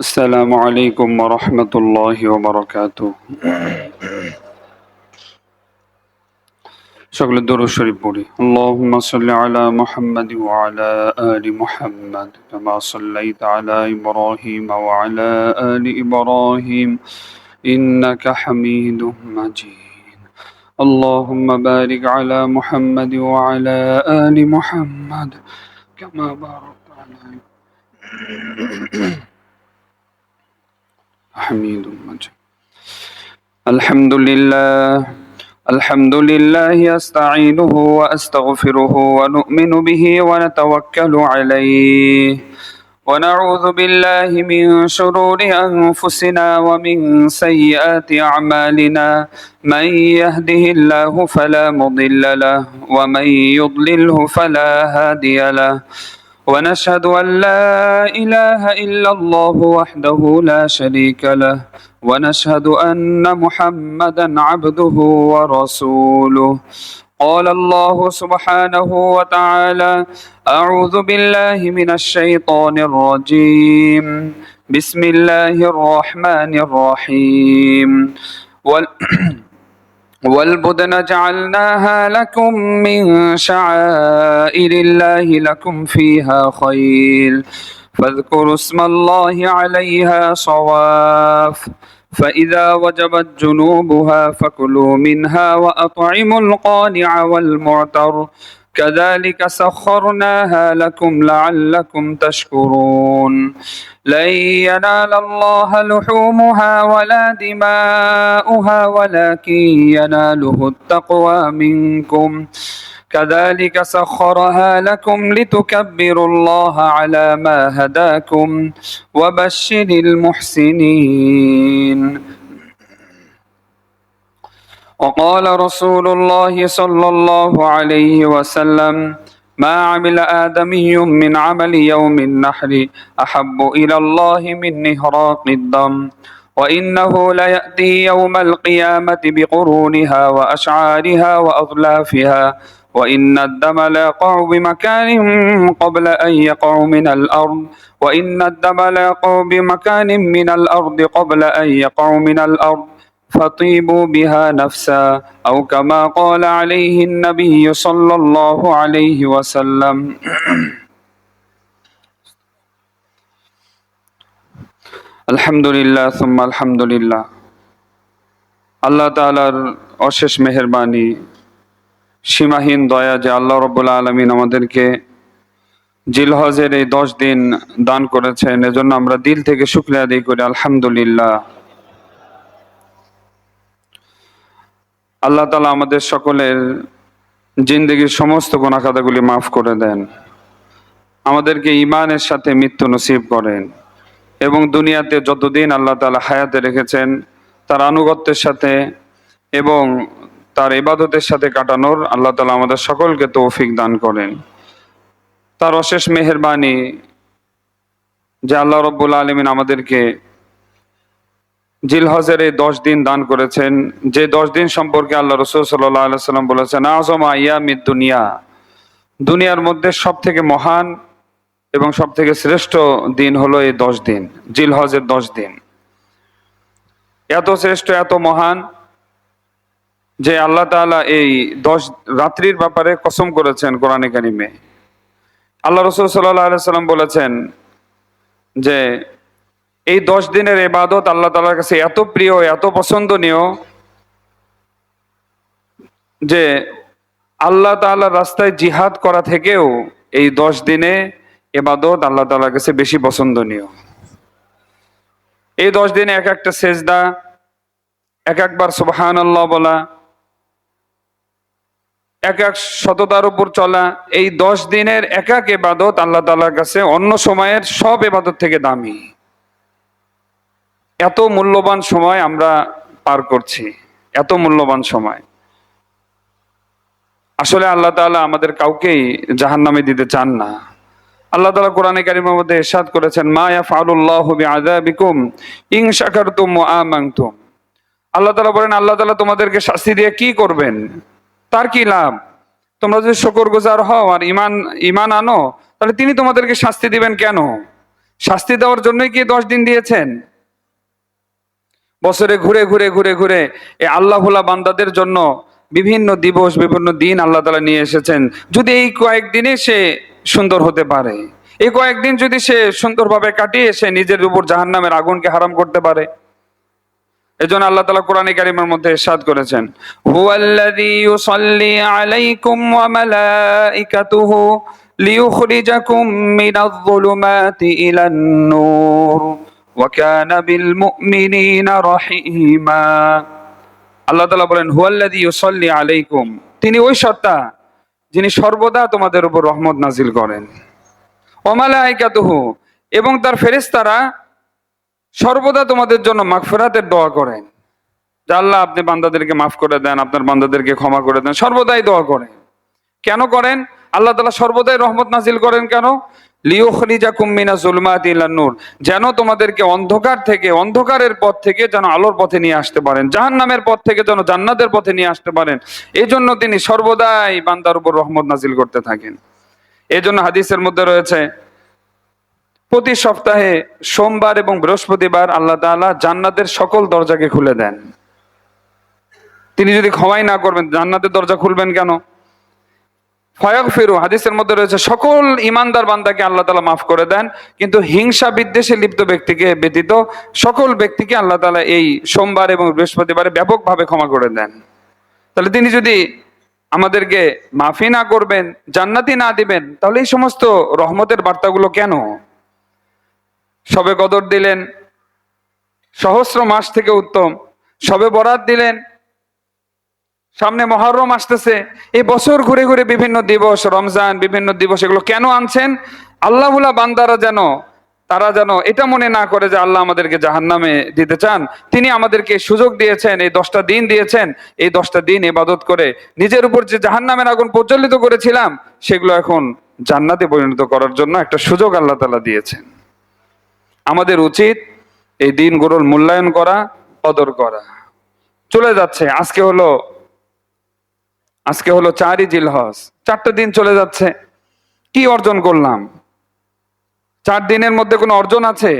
السلام عليكم ورحمة الله وبركاته شغل الدور الشريف بوري اللهم صل على محمد وعلى آل محمد كما صليت على إبراهيم وعلى آل إبراهيم إنك حميد مجيد اللهم بارك على محمد وعلى آل محمد كما باركت على حميد مجيد الحمد لله أستعينه وأستغفره ونؤمن به ونتوكل عليه ونعوذ بالله من شرور أنفسنا ومن سيئات أعمالنا من يهده الله فلا مضل له ومن يضلله فلا هادي له ونشهد أن لا إله إلا الله وحده لا شريك له ونشهد أن محمدا عبده ورسوله قال الله سبحانه وتعالى أعوذ بالله من الشيطان الرجيم بسم الله الرحمن الرحيم والبدن جعلناها لكم من شعائر الله لكم فيها خير فاذكروا اسم الله عليها صواف فإذا وجبت جنوبها فكلوا منها وأطعموا القانع والمعتر كذلك سخرناها لكم لعلكم تشكرون لن ينال الله لحومها ولا دماؤها ولكن يناله التقوى منكم كذلك سخرها لكم لتكبروا الله على ما هداكم وبشر المحسنين وقال رسول الله صلى الله عليه وسلم ما عمل آدمي من عمل يوم النحر أحب إلى الله من إهراق الدم وإنه ليأتي يوم القيامة بقرونها وأشعارها وأظلافها وإن الدم ليقع بمكان قبل أن يقع من الأرض وإن الدم ليقع بمكان من الأرض قبل أن يقع من الأرض فطيبوا بها نفسا أو كما قال عليه النبي صلى الله عليه وسلم আলহামদুলিল্লাহ সুম্মা আলহামদুলিল্লাহ। আল্লাহ তাআলার অশেষ মেহেরবানি, সীমাহীন দয়া যে আল্লাহ রাব্বুল আলামিন আমাদেরকে জিলহজের এই 10 দিন দান করেছেন, এজন্য আমরা দিল থেকে শুকরিয়া আদায় করি আলহামদুলিল্লাহ। আল্লাহ তাআলা আমাদের সকলের জিন্দেগির সমস্ত গুনাহ খাতাগুলি মাফ করে দেন, আমাদেরকে ঈমানের সাথে মৃত্যু নসিব করেন এবং দুনিয়াতে যতদিন আল্লাহ তাআলা হায়াতে রেখেছেন তার আনুগত্যের সাথে এবং তার ইবাদতের সাথে কাটানোর আল্লাহ তাআলা আমাদের সকলকে তৌফিক দান করেন। তার অশেষ মেহেরবানি যে আল্লাহ রাব্বুল আলামিন আমাদেরকে জিলহজের এই 10 দিন দান করেছেন, যে 10 দিন সম্পর্কে আল্লাহ রাসূল সাল্লাল্লাহু আলাইহি ওয়াসাল্লাম বলেছেন আযম আইয়ামিদ দুনিয়া, দুনিয়ার মধ্যে সবথেকে মহান এবং সবথেকে শ্রেষ্ঠ দিন হলো এই 10 দিন, জিলহজের 10 দিন। এত শ্রেষ্ঠ, এত মহান যে আল্লাহ তাআলা এই 10 রাত্রির ব্যাপারে কসম করেছেন কোরআনে কারিমে। আল্লাহ রাসূল সাল্লাল্লাহু আলাইহি ওয়াসাল্লাম বলেছেন যে এই 10 দিনের ইবাদত আল্লাহ তাআলার কাছে এত প্রিয়, এত পছন্দনীয় যে আল্লাহ তাআলার রাস্তায় জিহাদ করা থেকেও এই 10 দিনে ইবাদত আল্লাহ তাআলার কাছে বেশি পছন্দনীয়। এই 10 দিনে এক একটা সেজদা, এক একবার সুবহানাল্লাহ বলা, এক এক সততার উপর চলা, এই 10 দিনের এক এক ইবাদত আল্লাহ তাআলার কাছে অন্য সময়ের সব ইবাদত থেকে দামি। এত মূল্যবান সময় আমরা পার করছি, এত মূল্যবান সময়। আসলে আল্লাহ তাআলা আমাদের কাউকেই জাহান্নামে দিতে চান না। আল্লাহ তাআলা কোরআনে কারিমের মধ্যে ইরশাদ করেছেন মা ইয়াফআলুল্লাহু বিআযাবিকুম ইন শাকারতুম ওয়া আমানতুম। আল্লাহ তাআলা বলেন আল্লাহ তাআলা তোমাদেরকে শাস্তি দিয়ে কি করবেন, তার কি লাভ? তোমরা যদি শুকরগুজার হও আর ঈমান আনো তাহলে তিনি তোমাদেরকে শাস্তি দিবেন কেন? শাস্তি দেওয়ার জন্যই কি 10 দিন দিয়েছেন? বছরে ঘুরে ঘুরে ঘুরে ঘুরে এই আল্লাহ ভোলা বান্দাদের জন্য বিভিন্ন দিবস, বিভিন্ন দিন আল্লাহ তাআলা নিয়ে এসেছেন। যদি এই কয়েকদিনে সে সুন্দর হতে পারে, এই কয়েকদিন যদি সে সুন্দরভাবে কাটিয়ে সে নিজের উপর জাহান্নামের আগুনকে হারাম করতে পারে। এজন্য আল্লাহ তাআলা কোরআনে কারীমের মধ্যে ইরশাদ করেছেন, হুয়াল্লাযী ইউসাল্লি আলাইকুম ওয়া মালাইকাতুহু লিইখরিজাকুম মিনায-যুলুমাতি ইলান নূর ওয়া কানা বিল মুমিনিনা রহিমা। আল্লাহ তাআলা বলেন, হুয়াল্লাযী ইউসাল্লি আলাইকুম, তিনি ওই সত্তা যিনি সর্বদা তোমাদের উপর রহমত নাজিল করেন। ওয়া মালাইকাতুহু, এবং তার ফেরেশতারা সর্বদা তোমাদের জন্য মাগফিরাতের দোয়া করেন। যে আল্লাহ আপনি বান্দাদেরকে মাফ করে দেন, আপনার বান্দাদেরকে ক্ষমা করে দেন, সর্বদাই দোয়া করেন। কেন করেন? আল্লাহ তাআলা সর্বদাই রহমত নাজিল করেন কেন? লিইখরিজাকুম মিনাজ-যুলুমাতি ইলান নূর, যেন তোমাদেরকে অন্ধকার থেকে, অন্ধকারের পথ থেকে যেন আলোর পথে নিয়ে আসতে পারেন, জাহান্নামের পথ থেকে যেন জান্নাতের পথে নিয়ে আসতে পারেন। এই জন্য তিনি সর্বদাই বান্দার উপর রহমত নাজিল করতে থাকেন। এই জন্য হাদিসের মধ্যে রয়েছে, প্রতি সপ্তাহে সোমবার এবং বৃহস্পতিবার আল্লাহ তাআলা জান্নাতের সকল দরজাকে খুলে দেন। তিনি যদি ক্ষমাই না করবেন, জান্নাতের দরজা খুলবেন কেন? ফায়াগফিরু, হাদিসের মধ্যে রয়েছে সকল ইমানদার বান্দাকে আল্লাহ তাআলা মাফ করে দেন, কিন্তু হিংসা বিদ্বেষে লিপ্ত ব্যক্তিকে ব্যতীত সকল ব্যক্তিকে আল্লাহ তাআলা এই সোমবার এবং বৃহস্পতিবারে ব্যাপকভাবে ক্ষমা করে দেন। তাহলে তিনি যদি আমাদেরকে মাফি না করবেন, জান্নাতি না দিবেন, তাহলে এই সমস্ত রহমতের বার্তাগুলো কেন? শবে কদর দিলেন, সহস্র মাস থেকে উত্তম। শবে বরাত দিলেন, সামনে মুহররম আসতেছে। এই বছর ঘুরে ঘুরে বিভিন্ন দিবস, রমজান, বিভিন্ন দিবস, এগুলো কেন আনছেন? আল্লাহওয়ালা বান্দারা যেন, তারা যেন এটা মনে না করে যে আল্লাহ আমাদেরকে জাহান্নামে দিতে চান। তিনি আমাদেরকে সুযোগ দিয়েছেন, এই 10টা দিন দিয়েছেন, এই 10টা দিন ইবাদত করে নিজের উপর যে জাহান্নামের আগুন প্রজ্বলিত করেছিলাম সেগুলো এখন জান্নাতে পরিণত করার জন্য একটা সুযোগ আল্লাহ তাআলা দিয়েছেন। আমাদের উচিত এই দিনগুলোর মূল্যায়ন করা, কদর করা। চলে যাচ্ছে, আজকে হলো 4ই জিলহজ, 4টা দিন চলে যাচ্ছে। কি অর্জন করলাম? 4 দিনের মধ্যে কোনো অর্জন আছে?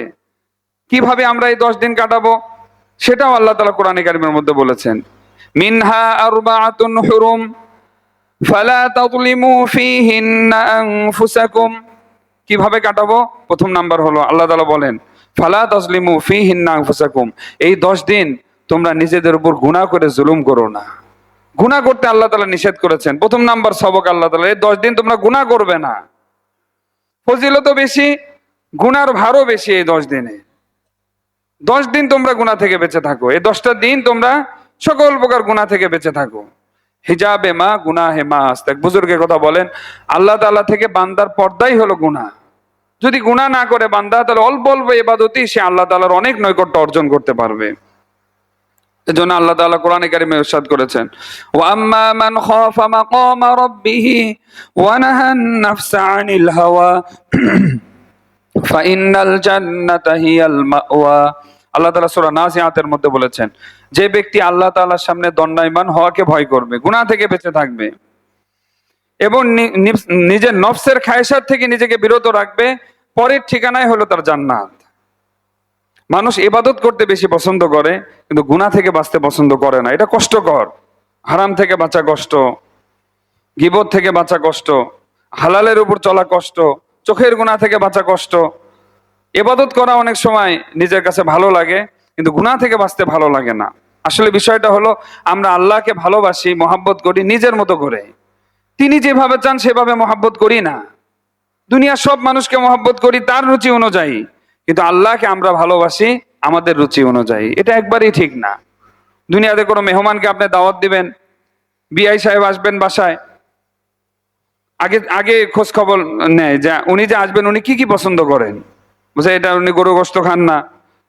কিভাবে আমরা এই 10 দিন কাটাবো সেটাও আল্লাহ তাআলা কোরআনে কারীমের মধ্যে বলেছেন, মিনহা আরবাআতুন হুরুম ফালা তাযলিমু ফীহিন্না আনফুসাকুম। কিভাবে কাটাবো? প্রথম নাম্বার হলো আল্লাহ তাআলা বলেন, ফালা তাযলিমু ফীহিন্না আনফুসাকুম, এই 10 দিন তোমরা নিজেদের উপর গুনাহ করে জুলুম করো না। গুনাহ করতে আল্লাহ তাআলা নিষেধ করেছেন। প্রথম নাম্বার সবক আল্লাহ তাআলা, এই 10 দিন তোমরা গুনাহ করবে না। ফজিলতও বেশি, গুনার ভারও বেশি। এই 10 দিনে, 10 দিন তোমরা গুনাহ থেকে বেঁচে থাকো। এই 10টা দিন তোমরা সকল প্রকার গুনাহ থেকে বেঁচে থাকো। হিজাবে মা গুনাহে মা আস্ত, এক বুজুর্গের কথা বলেন, আল্লাহ তাআলা থেকে বান্দার পর্দাই হলো গুনাহ। যদি গুনাহ না করে বান্দা, তাহলে অল্প অল্প ইবাদতই সে আল্লাহ তাআলার অনেক নৈকট্য অর্জন করতে পারবে। এজন্য আল্লাহ তাআলা কোরআনে কারীমে ইরশাদ করেছেন, ওয়া আম্মা মান খাফা মাকামা রাব্বিহি ওয়া নাহান নাফসা আনিল হাওয়া ফাইন্নাল জান্নাতা হিয়াল মাওয়া। আল্লাহ তাআলা সূরা নাজিআতের মধ্যে বলেছেন, যে ব্যক্তি আল্লাহ তাআলার সামনে দণ্ডায়মান হওয়াকে ভয় করবে, গুনাহ থেকে বেঁচে থাকবে এবং নিজের নফসের খায়সাত থেকে নিজেকে বিরত রাখবে, পরের ঠিকানায় হলো তার জান্নাত। মানুষ ইবাদত করতে বেশি পছন্দ করে, কিন্তু গুনাহ থেকে বাঁচতে পছন্দ করে না। এটা কষ্টকর। হারাম থেকে বাঁচা কষ্ট, গীবত থেকে বাঁচা কষ্ট, হালালের উপর চলা কষ্ট, চোখের গুনাহ থেকে বাঁচা কষ্ট। ইবাদত করা অনেক সময় নিজের কাছে ভালো লাগে, কিন্তু গুনাহ থেকে বাঁচতে ভালো লাগে না। আসলে বিষয়টা হলো, আমরা আল্লাহকে ভালোবাসি, মহাব্বত করি নিজের মতো করে। তিনি যেভাবে চান সেভাবে মহাব্বত করি না। দুনিয়ার সব মানুষকে মহাব্বত করি তার রুচি অনুযায়ী, কিন্তু আল্লাহকে আমরা ভালোবাসি আমাদের রুচি অনুযায়ী। এটা একবারই ঠিক না। দুনিয়াতে কোনো মেহমানকে আপনি দাওয়াত দিবেন, বিআই সাহেব আসবেন বাসায়, আগে আগে খোঁজ খবর নেয় যে উনি যে আসবেন উনি কি কি পছন্দ করেন। বুঝে, এটা উনি গরু গোশত খান না,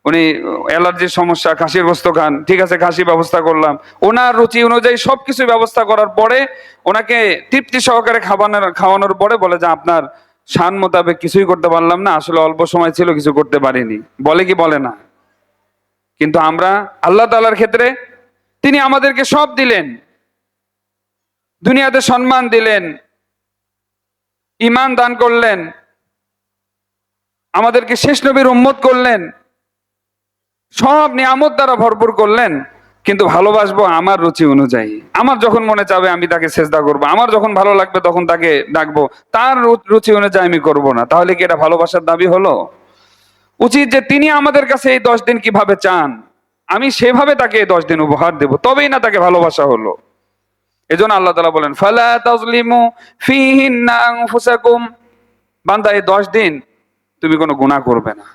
উনি অ্যালার্জির সমস্যা, খাসির গোশত খান, ঠিক আছে খাসি ব্যবস্থা করলাম। ওনার রুচি অনুযায়ী সবকিছু ব্যবস্থা করার পরে ওনাকে তৃপ্তি সহকারে খাওয়ানোর পরে বলে যে আপনার শান মোতাবেক কিছুই করতে পারলাম না, আসলে অল্প সময় ছিল, কিছু করতে পারিনি। বলে কি বলে না? কিন্তু আমরা আল্লাহ তাআলার ক্ষেত্রে তিনি আমাদেরকে সব দিলেন, দুনিয়াতে সম্মান দিলেন, ঈমান দান করলেন, আমাদেরকে শেষ নবীর উম্মত করলেন, সব নিয়ামত দ্বারা ভরপুর করলেন, কিন্তু ভালোবাসবো আমার রুচি অনুযায়ী। আমার যখন মনে চাবে আমি তাকে সেজদা করবো, আমার যখন ভালো লাগবে তখন তাকে ডাকবো, তার রুচি অনুযায়ী আমি করব না। তাহলে কি এটা ভালোবাসার দাবি হলো? উচিত যে তিনি আমাদের কাছে এই 10 দিন কিভাবে চান, আমি সেভাবে তাকে এই 10 দিন উপহার দেব, তবেই না তাকে ভালোবাসা হলো। এজন্য আল্লাহ তাআলা বলেন, ফালা তাজলিমু ফীহিন্না আনফুসাকুম, বান্দা এই 10 দিন তুমি কোনো গুনাহ করবে না।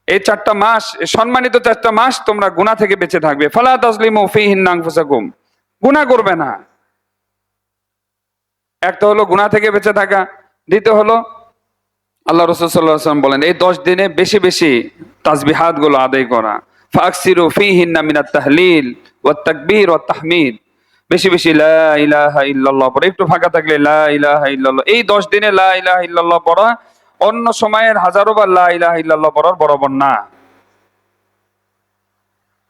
এই 4টা মাস, সম্মানিত 4টা মাস তোমরা গুনাহ থেকে বেঁচে থাকবে। ফালা তাজলিমু ফীহিন্না আনফুসাকুম, গুনাহ করবে না। একটা হলো গুনাহ থেকে বেঁচে থাকা, দ্বিতীয় হলো আল্লাহ রাসূল সাল্লাল্লাহু আলাইহি ওয়াসাল্লাম বলেন এই 10 দিনে বেশি বেশি তাসবিহাত গুলো আদায় করা। ফাকসিরু ফীহিন্না মিনাত তাহলিল ওয়াত তাকবীর ওয়াত তাহমিদ, বেশি বেশি লা ইলাহা ইল্লাল্লাহ পড়া। একটু ফাঁকা থাকলে লা ইলাহা ইল্লাল্লাহ, এই 10 দিনে লা ইলাহা ইল্লাল্লাহ পড়া অন্য সময়ের হাজারো বার লা ইলাহা ইল্লাল্লাহ পড়ার বরাবর না।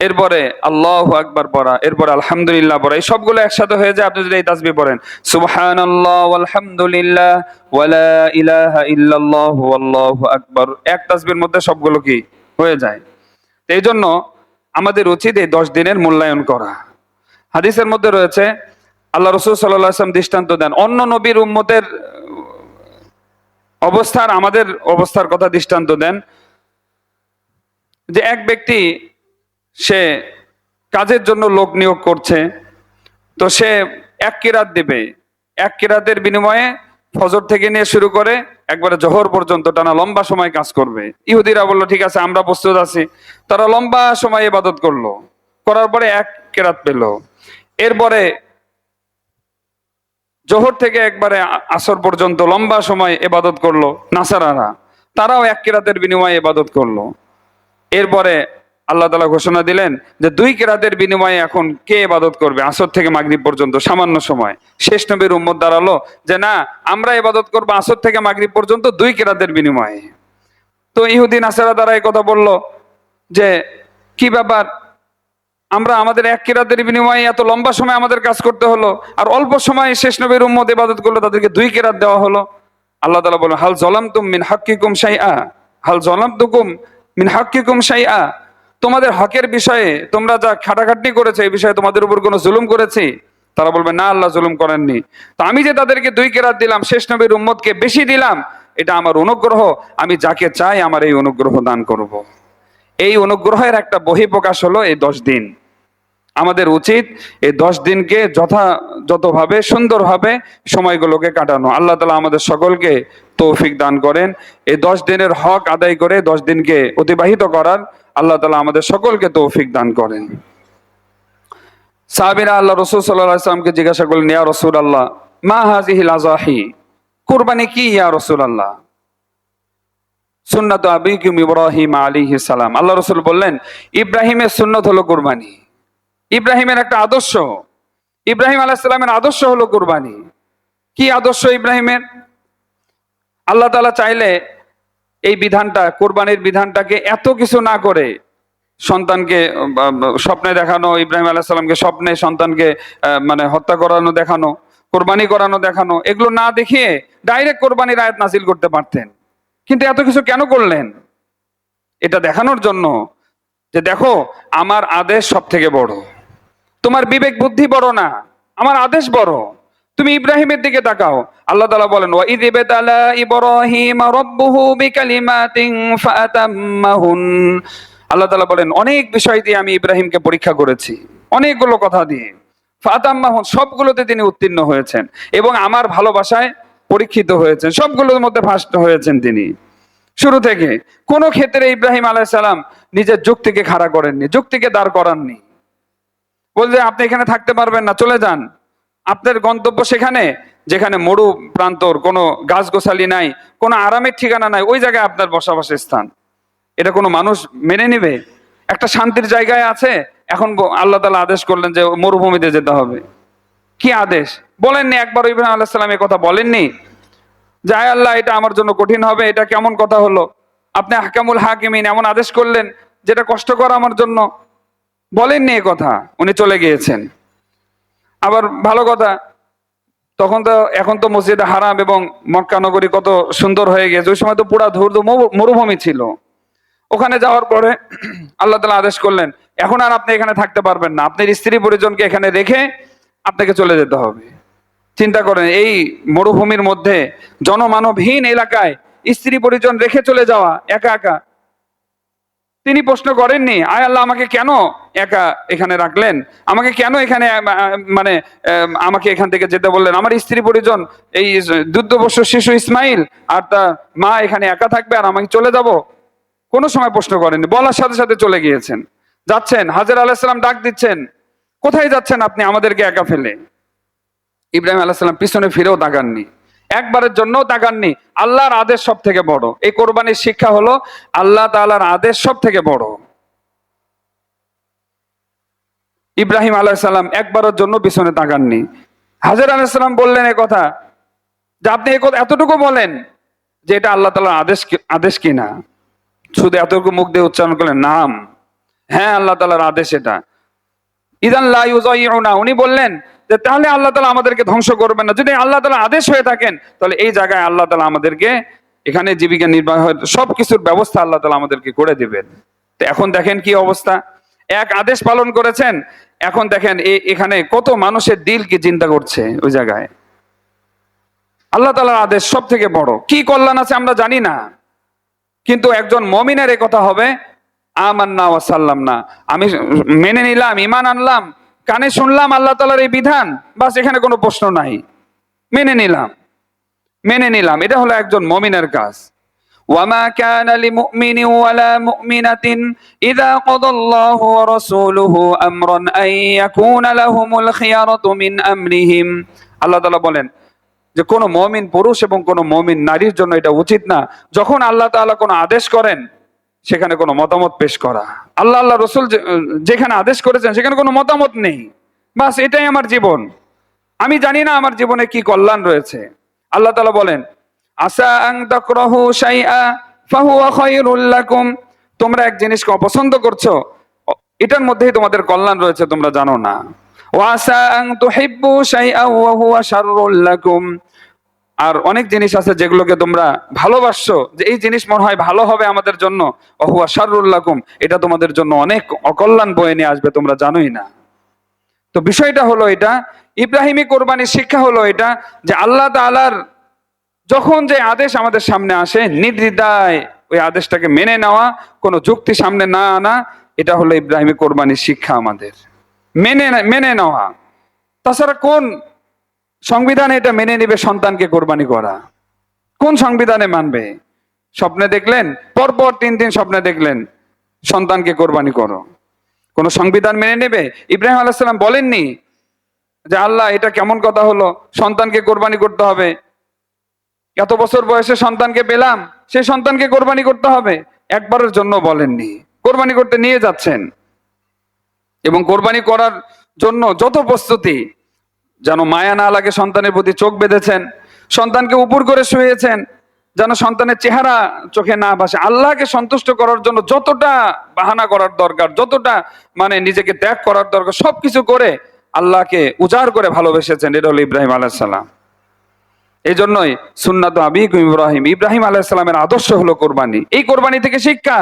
এরপরে আল্লাহু আকবার পড়া, এরপরে আলহামদুলিল্লাহ পড়া, এই সবগুলো একসাথে হয়ে যায় আপনি যদি এই তাসবিহ পড়েন, সুবহানাল্লাহ ওয়ালহামদুলিল্লাহ ওয়ালা ইলাহা ইল্লাল্লাহ ওয়াল্লাহু আকবার, এক তাসবিহের মধ্যে সবগুলো কি হয়ে যায়। এই জন্য আমাদের উচিত এই 10 দিনের মূল্যায়ন করা। হাদিসের মধ্যে রয়েছে আল্লাহ রাসূল সাল্লাল্লাহু আলাইহি ওয়াসাল্লাম দৃষ্টান্ত দেন, অন্য নবীর উম্মতের অবস্থার আমাদের অবস্থার কথা দৃষ্টান্ত দেন, যে এক ব্যক্তি সে কাজের জন্য লোক নিয়োগ করছে, তো সে 1 কিরাত দিবে, 1 কিরাতের বিনিময়ে ফজর থেকে নিয়ে শুরু করে একবারে জোহর পর্যন্ত টানা লম্বা সময় কাজ করবে। ইহুদিরা বলল ঠিক আছে আমরা প্রস্তুত আছি, তারা লম্বা সময় ইবাদত করলো, করার পরে 1 কিরাত পেল। এরপরে জোহর থেকে একবারে আসর পর্যন্ত লম্বা সময় ইবাদত করলো নাসারারা, তারাও 1 কিরাতের বিনিময়ে ইবাদত করলো। এরপরে আল্লাহ তাআলা ঘোষণা দিলেন যে 2 কিরাতের বিনিময়ে এখন কে ইবাদত করবে, আসর থেকে মাগরিব পর্যন্ত সামান্য সময়। শেষ নবীর উম্মত দাঁড়ালো যে না, আমরা ইবাদত করবো আসর থেকে মাগরিব পর্যন্ত 2 কিরাতের বিনিময়ে। তো ইহুদি নাসারা দ্বারা এই কথা বলল যে কি ব্যাপার, আমরা আমাদের 1 কিরাতের বিনিময়ে এত লম্বা সময় আমাদের কাজ করতে হলো, আর অল্প সময় শেষ নবীর উম্মত ইবাদত করলো, তাদেরকে 2 কিরাত দেওয়া হলো। আল্লাহ তাআলা বলেন, হাল যালামতুম মিন হাক্কিকুম শাইআ, হাল যালামতুকুম মিন হাক্কিকুম শাইআ, তোমাদের হকের বিষয়ে তোমরা যা খাটাখাটনি করেছে এই বিষয়ে তোমাদের উপর কোনো জুলুম করেছি? তারা বলবে না, আল্লাহ জুলুম করেননি। তো আমি যে তাদেরকে 2 কিরাত দিলাম, শেষ নবীর উম্মতকে বেশি দিলাম, এটা আমার অনুগ্রহ, আমি যাকে চাই আমার এই অনুগ্রহ দান করব। এই অনুগ্রহের একটা বহিঃপ্রকাশ হলো এই 10 দিন। আমাদের উচিত এই 10 দিনকে যথাযথভাবে সুন্দরভাবে সময়গুলোকে কাটানো। আল্লাহ তাআলা আমাদের সকলকে তৌফিক দান করেন এই 10 দিনের হক আদায় করে 10 দিনকে অতিবাহিত করার। আল্লাহ তাআলা আমাদের সকলকে তৌফিক দান করেন। সাহাবীরা আল্লাহ রাসূল সাল্লাল্লাহু আলাইহি ওয়াসাল্লামকে জিজ্ঞাসা করলেন, ইয়া রাসূলুল্লাহ মা হাযিহিল আযাহি, কুরবানি কি ইয়া রাসূলুল্লাহ? সুন্নাত আবিকুম ইব্রাহিম আলাইহিস সালাম, আল্লাহ রাসূল বললেন ইব্রাহিমের সুন্নত হলো কুরবানি। ইব্রাহিমের একটা আদর্শ, ইব্রাহিম আলাইহিস সালামের আদর্শ হলো কুরবানি। কি আদর্শ ইব্রাহিমের? আল্লাহ তাআলা চাইলে এই বিধানটা, কুরবানির বিধানটাকে এত কিছু না করে সন্তানকে স্বপ্নে দেখানো, ইব্রাহিম আলাইহিস সালামকে স্বপ্নে সন্তানকে মানে হত্যা করানো দেখানো, কোরবানি করানো দেখানো, এগুলো না দেখিয়ে ডাইরেক্ট কোরবানির আয়াত নাযিল করতে পারতেন। কিন্তু এত কিছু কেন করলেন? এটা দেখানোর জন্য যে দেখো আমার আদেশ সব থেকে বড়, তোমার বিবেক বুদ্ধি বড় না, আমার আদেশ বড়। তুমি ইব্রাহিমের দিকে তাকাও, আল্লাহ তাআলা বলেন ওয়া ইয ইবতালা ইব্রাহিম রাব্বুহু বিকালিমাতিন ফাতাম্মাহুন, আল্লাহ তাআলা বলেন অনেক বিষয় দিয়ে আমি ইব্রাহিমকে পরীক্ষা করেছি, অনেকগুলো কথা দিয়ে। ফাতাম্মাহুন, সবগুলোতে তিনি উত্তীর্ণ হয়েছেন এবং আমার ভালোবাসায় পরীক্ষিত হয়েছেন, সবগুলোর মধ্যে ফার্স্ট হয়েছেন তিনি। শুরু থেকে কোন ক্ষেত্রে ইব্রাহিম আলাইহিস সালাম নিজের যুক্তিকে খাড়া করেননি, যুক্তিকে দাঁড় করাননি। বলছে আপনি এখানে থাকতে পারবেন না, চলে যান, আপনার গন্তব্য সেখানে যেখানে মরু প্রান্তর, কোনো গাছ গোছালি নাই, কোনো আরামের ঠিকানা নাই, ওই জায়গায় আপনার বসবাসের স্থান। এটা কোনো মানুষ মেনে নিবে? একটা শান্তির জায়গায় আছে, এখন আল্লাহ তাআলা আদেশ করলেন যে মরুভূমিতে যেতে হবে। কি আদেশ? বলেননি একবার ইব্রাহিম আলাইহিস সালাম এই কথা বলেননি যে আয় আল্লাহ এটা আমার জন্য কঠিন হবে, এটা কেমন কথা হলো, আপনি আহকামুল হাকিমিন এমন আদেশ করলেন যেটা কষ্টকর আমার জন্য? বলেননি এ কথা, উনি চলে গিয়েছেন। আবার ভালো কথা, তখন তো এখন তো মসজিদে হারাম এবং মক্কা নগরী কত সুন্দর হয়ে গেছে, ওই সময় তো পুরা ধূর্ত মরুভূমি ছিল। ওখানে যাওয়ার পরে আল্লাহ তাআলা আদেশ করলেন, এখন আর আপনি এখানে থাকতে পারবেন না, আপনার স্ত্রী পরিজনকে এখানে রেখে আপনাকে চলে যেতে হবে। চিন্তা করেন, এই মরুভূমির মধ্যে জনমানবহীন এলাকায় স্ত্রী পরিজন রেখে চলে যাওয়া একা একা। তিনি প্রশ্ন করেননি, আয় আল্লাহ আমাকে কেন একা এখানে রাখলেন, আমাকে কেন এখানে মানে আমাকে এখান থেকে যেতে বললেন, আমার স্ত্রী পরিজন এই দুগ্ধবর্ষ শিশু ইসমাইল আর তার মা এখানে একা থাকবে আর আমাকে চলে যাব? কোনো সময় প্রশ্ন করেননি, বলার সাথে সাথে চলে গিয়েছেন। যাচ্ছেন, হাজেরা আলাইহিস সালাম ডাক দিচ্ছেন, কোথায় যাচ্ছেন আপনি আমাদেরকে একা ফেলে? ইব্রাহিম আলাইহিস সালাম পিছনে ফিরেও তাকাননি, একবারের জন্য তাকাননি। আল্লাহর আদেশ সব থেকে বড়। এই কোরবানির শিক্ষা হলো আল্লাহ তাআলার আদেশ সব থেকে বড়। ইব্রাহিম আলাইহিস সালাম একবারের জন্য পিছনে তাকাননি। হাজেরা আলাইহিস সালাম বললেন কথা, যে আপনি এতটুকু বলেন যে এটা আল্লাহ তাআলার আদেশ কিনা। শুধু এতটুকু মুখ দিয়ে উচ্চারণ করলেন, নাম, হ্যাঁ আল্লাহ তাআলার আদেশ এটা। ইদান লা ইউযাইউনা, উনি বললেন যে তাহলে আল্লাহ তাআলা আমাদেরকে ধ্বংস করবেন না। যদি আল্লাহ তাআলা আদেশ হয়ে থাকেন তাহলে এই জায়গায় আল্লাহ তাআলা আমাদেরকে এখানে জীবিকা নির্বাহের সবকিছুর ব্যবস্থা আল্লাহ তাআলা আমাদেরকে করে দিবেন। তো এখন দেখেন কি অবস্থা, এক আদেশ পালন করেছেন, এখন দেখেন এখানে কত মানুষের দিল কি চিন্তা করছে ওই জায়গায়। আল্লাহ তাআলার আদেশ সব থেকে বড়। কি কল্যাণ আছে আমরা জানি না, কিন্তু একজন মুমিনের কথা হবে আমান্না ওয়া সাল্লামনা, আমি মেনে নিলাম, ঈমান আনলাম, কানে শুনলাম আল্লাহ তাআলার এই বিধান, বাস এখানে কোনো প্রশ্ন নাই, মেনে নিলাম। এটা হলো একজন মুমিনের কাজ। ওয়ামা কানা লিমুমিনিন ওয়ালা মুমিনাতিন ইযা কাদাল্লাহু ওয়া রাসূলুহু আমরান আন ইয়াকুনা লাহুমুল খিয়ারাতু মিন আমরিহিম। আল্লাহ তাআলা বলেন যে কোনো মুমিন পুরুষ এবং কোনো মুমিন নারীর জন্য এটা উচিত না, যখন আল্লাহ তাআলা কোনো আদেশ করেন সেখানে কোনো মতামত পেশ করা। আল্লাহ রসুল যেখানে আদেশ করেছেন সেখানে কোনো মতামত নেই, বাস এটাই আমার জীবন, আমি জানি না আমার জীবনে কি কল্যাণ রয়েছে। আল্লাহ তাআলা বলেন, আসা আন তাকরাহু শাইআ ফাহুয়া খায়রুল লাকুম, তোমরা এক জিনিসকে অপছন্দ করছো, এটার মধ্যেই তোমাদের কল্যাণ রয়েছে, তোমরা জানো না। ওয়া আসা আন তুহিব্বু শাইআ ওয়া হুয়া শাররুল লাকুম, আর অনেক জিনিস আছে যেগুলোকে তোমরা ভালোবাসছো, যে এই জিনিস মনে হয় ভালো হবে আমাদের জন্য, ওহুয়া শাররুল লাকুম, এটা তোমাদের জন্য অনেক অকল্যাণ বয়ে নিয়ে আসবে, তোমরা জানোই না। তো বিষয়টা হলো এটা, ইব্রাহিমী কোরবানির শিক্ষা হলো এটা, যে আল্লাহ তাআলার যখন যে আদেশ আমাদের সামনে আসে নির্দ্বিধায় ওই আদেশটাকে মেনে নেওয়া, কোনো যুক্তি সামনে না আনা, এটা হলো ইব্রাহিমী কোরবানির শিক্ষা আমাদের, মেনে নেওয়া। তাছাড়া কোন সংবিধানে এটা মেনে নিবে সন্তানকে কোরবানি করা? কোন সংবিধানে মানবে? স্বপ্নে দেখলেন, পরপর 3 দিন স্বপ্নে দেখলেন সন্তানকে কোরবানি করো, কোন সংবিধান মেনে নেবে? ইব্রাহিম আলাইহিস সালাম বলেননি যে আল্লাহ এটা কেমন কথা হলো, সন্তানকে কোরবানি করতে হবে, এত বছর বয়সে সন্তানকে পেলাম, সেই সন্তানকে কোরবানি করতে হবে, একবারের জন্য বলেননি। কোরবানি করতে নিয়ে যাচ্ছেন এবং কোরবানি করার জন্য যত প্রস্তুতি, যেন মায়া না লাগে সন্তানের প্রতি চোখ বেঁধেছেন, সন্তানকে উপর করে শুয়েছেন যেন সন্তানের চেহারা চোখে না ভাসে। আল্লাহকে সন্তুষ্ট করার জন্য যতটা বাহানা করার দরকার, যতটা মানে নিজেকে ত্যাগ করার দরকার, সবকিছু করে আল্লাহকে উজাড় করে ভালোবেসেছেন। এটা হলো ইব্রাহিম আলাইহিস সালাম। এই জন্যই সুন্নাত আবিকুম ইব্রাহিম, ইব্রাহিম আলাইহিস সালামের আদর্শ হলো কোরবানি। এই কোরবানি থেকে শিক্ষা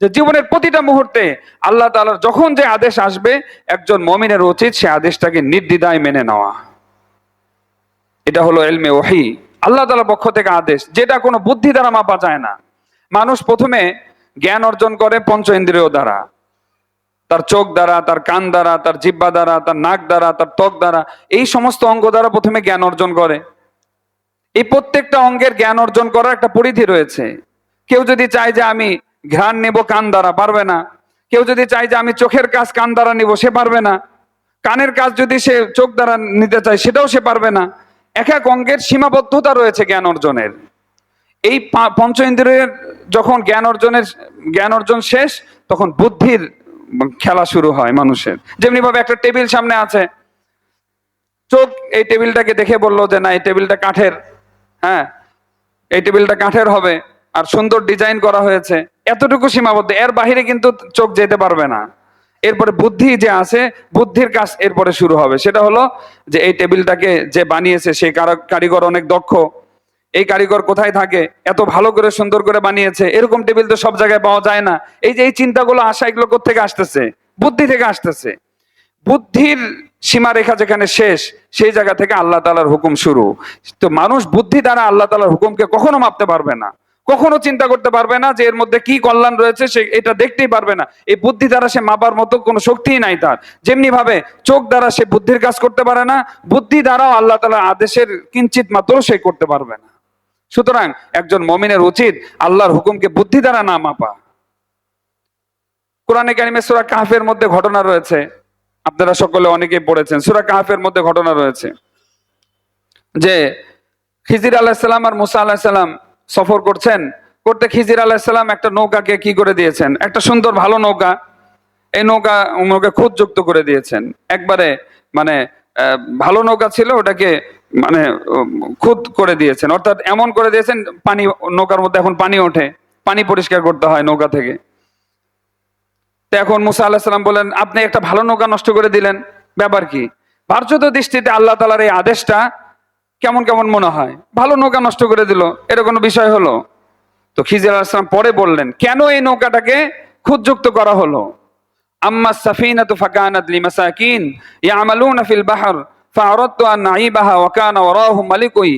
যে জীবনের প্রতিটা মুহূর্তে আল্লাহ তাআলার যখন যে আদেশ আসবে একজন মুমিনের উচিত সে আদেশটাকে নির্দ্বিধায় মেনে নেওয়া। এটা হলো ইলমে ওহী, আল্লাহ তাআলার পক্ষ থেকে আদেশ, যেটা কোনো বুদ্ধি দ্বারা মাপা যায় না। মানুষ প্রথমে জ্ঞান অর্জন করে পঞ্চ ইন্দ্রিয় দ্বারা, তার চোখ দ্বারা, তার কান দ্বারা, তার জিহ্বা দ্বারা, তার নাক দ্বারা, তার ত্বক দ্বারা, এই সমস্ত অঙ্গ দ্বারা প্রথমে জ্ঞান অর্জন করে। এই প্রত্যেকটা অঙ্গের জ্ঞান অর্জন করার একটা পরিধি রয়েছে। কেউ যদি চায় যে আমি ঘ্রাণ নেব কান দ্বারা, পারবে না। কেউ যদি চায় যে আমি চোখের কাজ কান দ্বারা নিব, সে পারবে না। কানের কাজ যদি সে চোখ দ্বারা নিতে চায় সেটাও সে পারবে না। এক এক অঙ্গের সীমাবদ্ধতা রয়েছে জ্ঞান অর্জনের। এই পঞ্চ ইন্দ্রিয়ের যখন জ্ঞান অর্জন শেষ, তখন বুদ্ধির খেলা শুরু হয় মানুষের। যেমনি ভাবে একটা টেবিল সামনে আছে, চোখ এই টেবিলটাকে দেখে বললো যে না এই টেবিলটা কাঠের, হ্যাঁ এই টেবিলটা কাঠের হবে আর সুন্দর ডিজাইন করা হয়েছে, এতটুকু সীমাবদ্ধ, এর বাহিরে কিন্তু চোখ যেতে পারবে না। এরপরে বুদ্ধি যে আছে, বুদ্ধির কাজ এরপরে শুরু হবে। সেটা হলো যে এই টেবিলটাকে যে বানিয়েছে সেই কারিগর অনেক দক্ষ। এই কারিগর কোথায় থাকে, এত ভালো করে সুন্দর করে বানিয়েছে, এরকম টেবিল তো সব জায়গায় পাওয়া যায় না। এই যে এই চিন্তাগুলো আসা, এগুলো কোত্থেকে আসতেছে? বুদ্ধি থেকে আসতেছে। বুদ্ধির সীমারেখা যেখানে শেষ, সেই জায়গা থেকে আল্লাহ তাআলার হুকুম শুরু। তো মানুষ বুদ্ধি দ্বারা আল্লাহ তাআলার হুকুমকে কখনো মাপতে পারবে না, কখনো চিন্তা করতে পারবে না যে এর মধ্যে কি কল্যাণ রয়েছে, সে এটা দেখতেই পারবে না। এই বুদ্ধি দ্বারা সে মাপার মতো কোনো শক্তিই নাই তার। যেমনি ভাবে চোখ দ্বারা সে বুদ্ধির কাজ করতে পারে না, বুদ্ধি দ্বারাও আল্লাহ তাআলার আদেশের কিঞ্চিত মাত্র সে করতে পারবে না। সুতরাং একজন মুমিনের উচিত আল্লাহর হুকুমকে বুদ্ধি দ্বারা না মাপা। কোরআনে কারিমে সূরা কাহফের মধ্যে ঘটনা রয়েছে, আপনারা সকলে অনেকেই পড়েছেন। সূরা কাহফের মধ্যে ঘটনা রয়েছে যে খিজির আলাইহিস সালাম আর মুসা আলাইহিস সালাম সফর করতে খিজির আলাইহিস সালাম একটা নৌকাকে কি করে দিয়েছেন, একটা সুন্দর ভালো নৌকা, এই নৌকা খুঁতযুক্ত করে দিয়েছেন। একবারে মানে ভালো নৌকা ছিল, ওটাকে মানে খুঁত করে দিয়েছেন, অর্থাৎ এমন করে দিয়েছেন পানি, নৌকার মধ্যে এখন পানি ওঠে, পানি পরিষ্কার করতে হয় নৌকা থেকে। তো এখন মুসা আলাইহিস সালাম বলেন, আপনি একটা ভালো নৌকা নষ্ট করে দিলেন, ব্যাপার কি? বাহ্যত দৃষ্টিতে আল্লাহ তাআলার এই আদেশটা কেমন কেমন মনে হয়, ভালো নৌকা নষ্ট করে দিল, এটা কোনো বিষয় হলো? তো খিজির আলাইহিস সালাম পরে বললেন কেন এই নৌকাটাকে খুঁতযুক্ত করা হলো। আম্মা সাফিনাতু ফাকানাত লিমাসাকিন ইয়ামালুনা ফিল বাহর ফাআরাদতু আন নাইবাহা ওয়া কানা ওয়ারাহুম মালিকুন।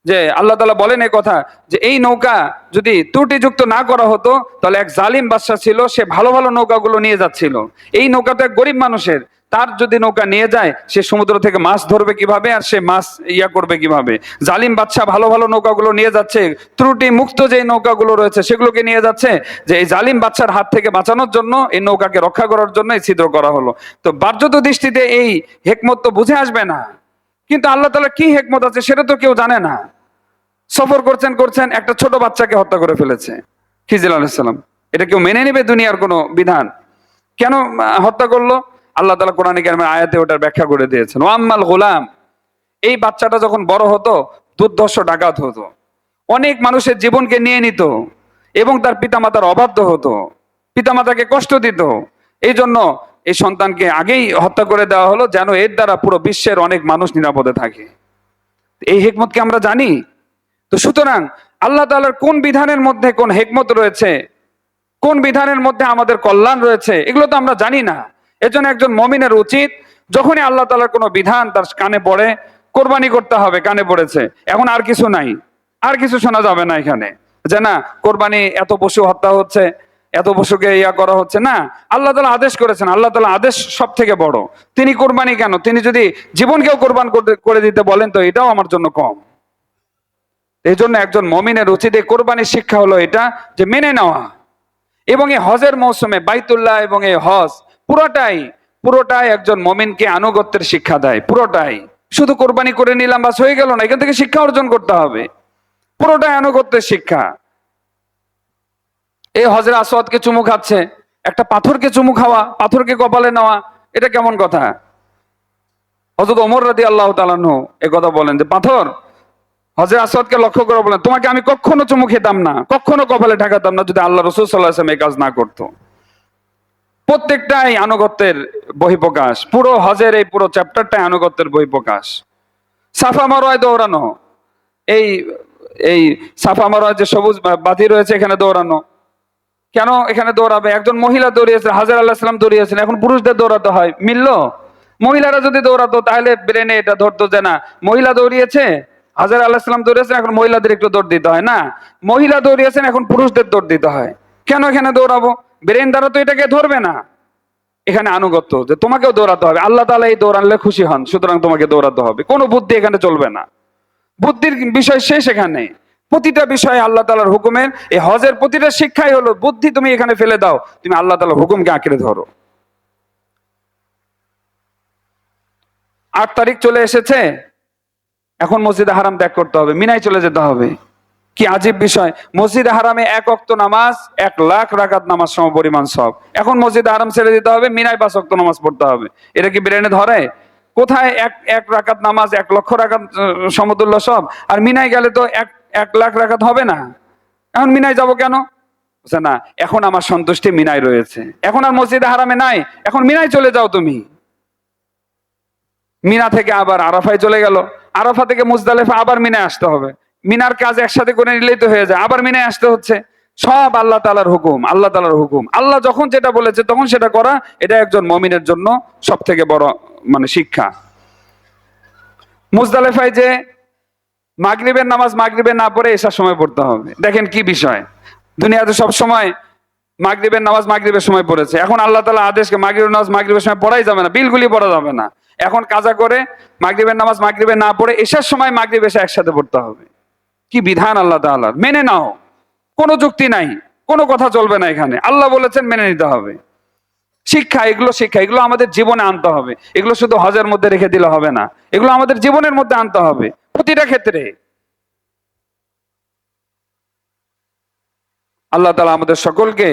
যে আল্লাহ তাআলা বলেন এই কথা যে এই নৌকা যদি ত্রুটিযুক্ত না করা হতো, তাহলে এক জালিম বাদশা ছিল, সে ভালো ভালো নৌকাগুলো নিয়ে যাচ্ছিল। এই নৌকাটা এক গরিব মানুষের, তার যদি নৌকা নিয়ে যায়, সে সমুদ্র থেকে মাছ ধরবে কিভাবে, আর সে মাছ করবে কিভাবে? জালিম বাদশা ভালো ভালো নৌকাগুলো নিয়ে যাচ্ছে, ত্রুটি মুক্ত যে নৌকাগুলো রয়েছে সেগুলোকে নিয়ে যাচ্ছে, যে এই জালিম বাদশার হাত থেকে বাঁচানোর জন্য, এই নৌকাকে রক্ষা করার জন্য এই ছিদ্র করা হলো। তো বাহ্যত দৃষ্টিতে এই হেকমত তো বুঝে আসবে না, কিন্তু আল্লাহ তাআলা কি হেকমত আছে সেটা তো কেউ জানে না। সফর করছেন, একটা ছোট বাচ্চাকে হত্যা করে ফেলেছে খিজির আলাইহিস সালাম। এটা কেউ মেনে নেবে দুনিয়ার কোনো বিধান? কেন হত্যা করলো? আল্লাহ তাআলা কোরআনে কারিমের আয়াতে ওটার ব্যাখ্যা করে দিয়েছেন। ওয়াম্মাল গোলাম, এই বাচ্চাটা যখন বড় হতো, দুর্ধর্ষ ডাকাত হতো, অনেক মানুষের জীবনকে নিয়ে নিত, এবং তার পিতামাতার অবাধ্য হতো, পিতামাতাকে কষ্ট দিত। এই জন্য এই সন্তানকে আগেই হত্যা করে দেওয়া হলো, যেন এর দ্বারা পুরো বিশ্বের অনেক মানুষ নিরাপদে থাকে। এই হিকমতকে আমরা জানি। তো সুতরাং আল্লাহ তাআলার কোন বিধানের মধ্যে কোন হিকমত রয়েছে, কোন বিধানের মধ্যে আমাদের কল্যাণ রয়েছে, এগুলো তো আমরা জানি না। এজন্য একজন মুমিনের উচিত যখনই আল্লাহ তাআলার কোনো বিধান তার কানে পড়ে, কোরবানি করতে হবে, কানে পড়েছে, এখন আর কিছু নাই, আর কিছু শোনা যাবে না এখানে, যে না কোরবানি এত পশু হত্যা হচ্ছে, এত পশুকে করা হচ্ছে না। আল্লাহ তাআলা আদেশ করেছেন, আল্লাহ তাআলা আদেশ সব থেকে বড়। তিনি কোরবানি কেন, তিনি যদি জীবনকেও কোরবান করে দিতে বলেন, তো এটাও আমার জন্য কম। এই জন্য একজন মুমিনের উচিত, এই কোরবানির শিক্ষা হলো এটা, যে মেনে নেওয়া। এবং এই হজের মৌসুমে বাইতুল্লাহ এবং এই হজ পুরোটাই একজন মুমিনকে আনুগত্যের শিক্ষা দেয়, পুরোটাই। শুধু কোরবানি করে নিলাম বাস হয়ে গেল না, এখান থেকে শিক্ষা অর্জন করতে হবে, পুরোটাই আনুগত্যের শিক্ষা। এই হজরে আসওয়াদকে চুমু খাচ্ছে, একটা পাথরকে চুমু খাওয়া, পাথরকে কপালে নেওয়া, এটা কেমন কথা? হযরত ওমর রাদিয়াল্লাহু তাআলা আনহু এই কথা বলেন যে পাথর হযরত আসওয়াদকে লক্ষ্য করে বলেন, তোমাকে আমি কখনো চুমু খেতাম না, কখনো কপালে ঠেকাতাম না, যদি আল্লাহ রাসূল সাল্লাল্লাহু আলাইহি ওয়াসাল্লাম এই কাজ না করতো। প্রত্যেকটাই আনুগত্যের বহিঃপ্রকাশ, পুরো হজের এই পুরো চ্যাপ্টারটাই আনুগত্যের বহিঃপ্রকাশ। সাফা মারওয়ায় দৌড়ানো, এই এই সাফা মারওয়ায় যে সবুজ বাতি রয়েছে, এখানে দৌড়ানো, কেন এখানে দৌড়াবে? একজন মহিলা দৌড়িয়েছে, হাজর আলাইহিস সালাম দৌড়িয়েছেন, এখন পুরুষদের দৌড়াতে হয়, মিললো? মহিলারা যদি দৌড়াতো তাহলে ব্রেনে এটা ধরতো যে না, মহিলা দৌড়িয়েছে, হাজর আলাইহিস সালাম দৌড়িয়েছেন, এখন মহিলাদের একটু দৌড় দিতে হয়, না মহিলা দৌড়িয়েছেন, এখন পুরুষদের দৌড় দিতে হয়। কেন এখানে দৌড়াবো? ব্রেন দ্বারা তো এটাকে ধরবে না। এখানে আনুগত্য, যে তোমাকেও দৌড়াতে হবে, আল্লাহ তাআলা এই দৌড়ালে খুশি হন, সুতরাং তোমাকে দৌড়াতে হবে, কোনো বুদ্ধি এখানে চলবে না, বুদ্ধির বিষয় শেষ এখানে। প্রতিটা বিষয়ে আল্লাহ তাআলার হুকুমের, এই হজের প্রতিটা শিক্ষাই হলো বুদ্ধি তুমি এখানে ফেলে দাও, তুমি আল্লাহ তাআলার হুকুমকে আঁকড়ে ধরো। 8 তারিখ চলে এসেছে, এখন মসজিদে হারাম ত্যাগ করতে হবে, মিনায় চলে যেতে হবে। কি আজীব বিষয়, মসজিদে হারামে 1 ওয়াক্ত নামাজ 1 লাখ রাকাত নামাজ সমপরিমাণ সব, এখন মসজিদে হারাম ছেড়ে দিতে হবে, মিনায় 5 ওয়াক্ত নামাজ পড়তে হবে। এটা কি ব্রেনে ধরে? কোথায় এক রাকাত নামাজ 1 লক্ষ রাকাত সমতুল্য সব, আর মিনায় গেলে তো 1 লাখ রাকাত হবে না। এখন মিনায় যাব কেন? বুঝছে না, এখন আমার সন্তুষ্টি মিনায় রয়েছে, এখন আর মসজিদে হারামে নাই, এখন মিনায় চলে যাও তুমি। মিনা থেকে আবার আরাফায় চলে গেল, আরাফা থেকে মুজদালিফা, আবার মিনায় আসতে হবে। মিনার কাজ একসাথে করে নিলেই তো হয়ে যায়, আবার মিনায় আসতে হচ্ছে। সব আল্লাহ তাআলার হুকুম, আল্লাহ তাআলার হুকুম। আল্লাহ যখন যেটা বলেছে তখন সেটা করা, এটা একজন মুমিনের জন্য সব থেকে বড় শিক্ষা। মুজদালিফায় যে মাগরিবের নামাজ মাগরিবে না পড়ে এশার সময় পড়তে হবে, দেখেন কি বিষয়। দুনিয়াতে সব সময় মাগরিবের নামাজ মাগরিবের সময় পড়েছে, এখন আল্লাহ তাআলা আদেশকে মাগরিবের নামাজ মাগরিবের সময় পড়াই যাবে না, বিলকুলই পড়া যাবে না। এখন কাজা করে মাগরিবের নামাজ মাগরিবে না পড়ে এশার সময় মাগরিব এশা একসাথে পড়তে হবে। কি বিধান আল্লাহ তাআলার, মেনে নাও, কোনো যুক্তি নাই, কোনো কথা চলবে না এখানে। আল্লাহ বলেছেন, মেনে নিতে হবে। শিক্ষা, এগুলো আমাদের জীবনে আনতে হবে। এগুলো শুধু হজের মধ্যে রেখে দিলে হবে না, এগুলো আমাদের জীবনের মধ্যে আনতে হবে প্রতিটা ক্ষেত্রে। আল্লাহ তাআলা আমাদের সকলকে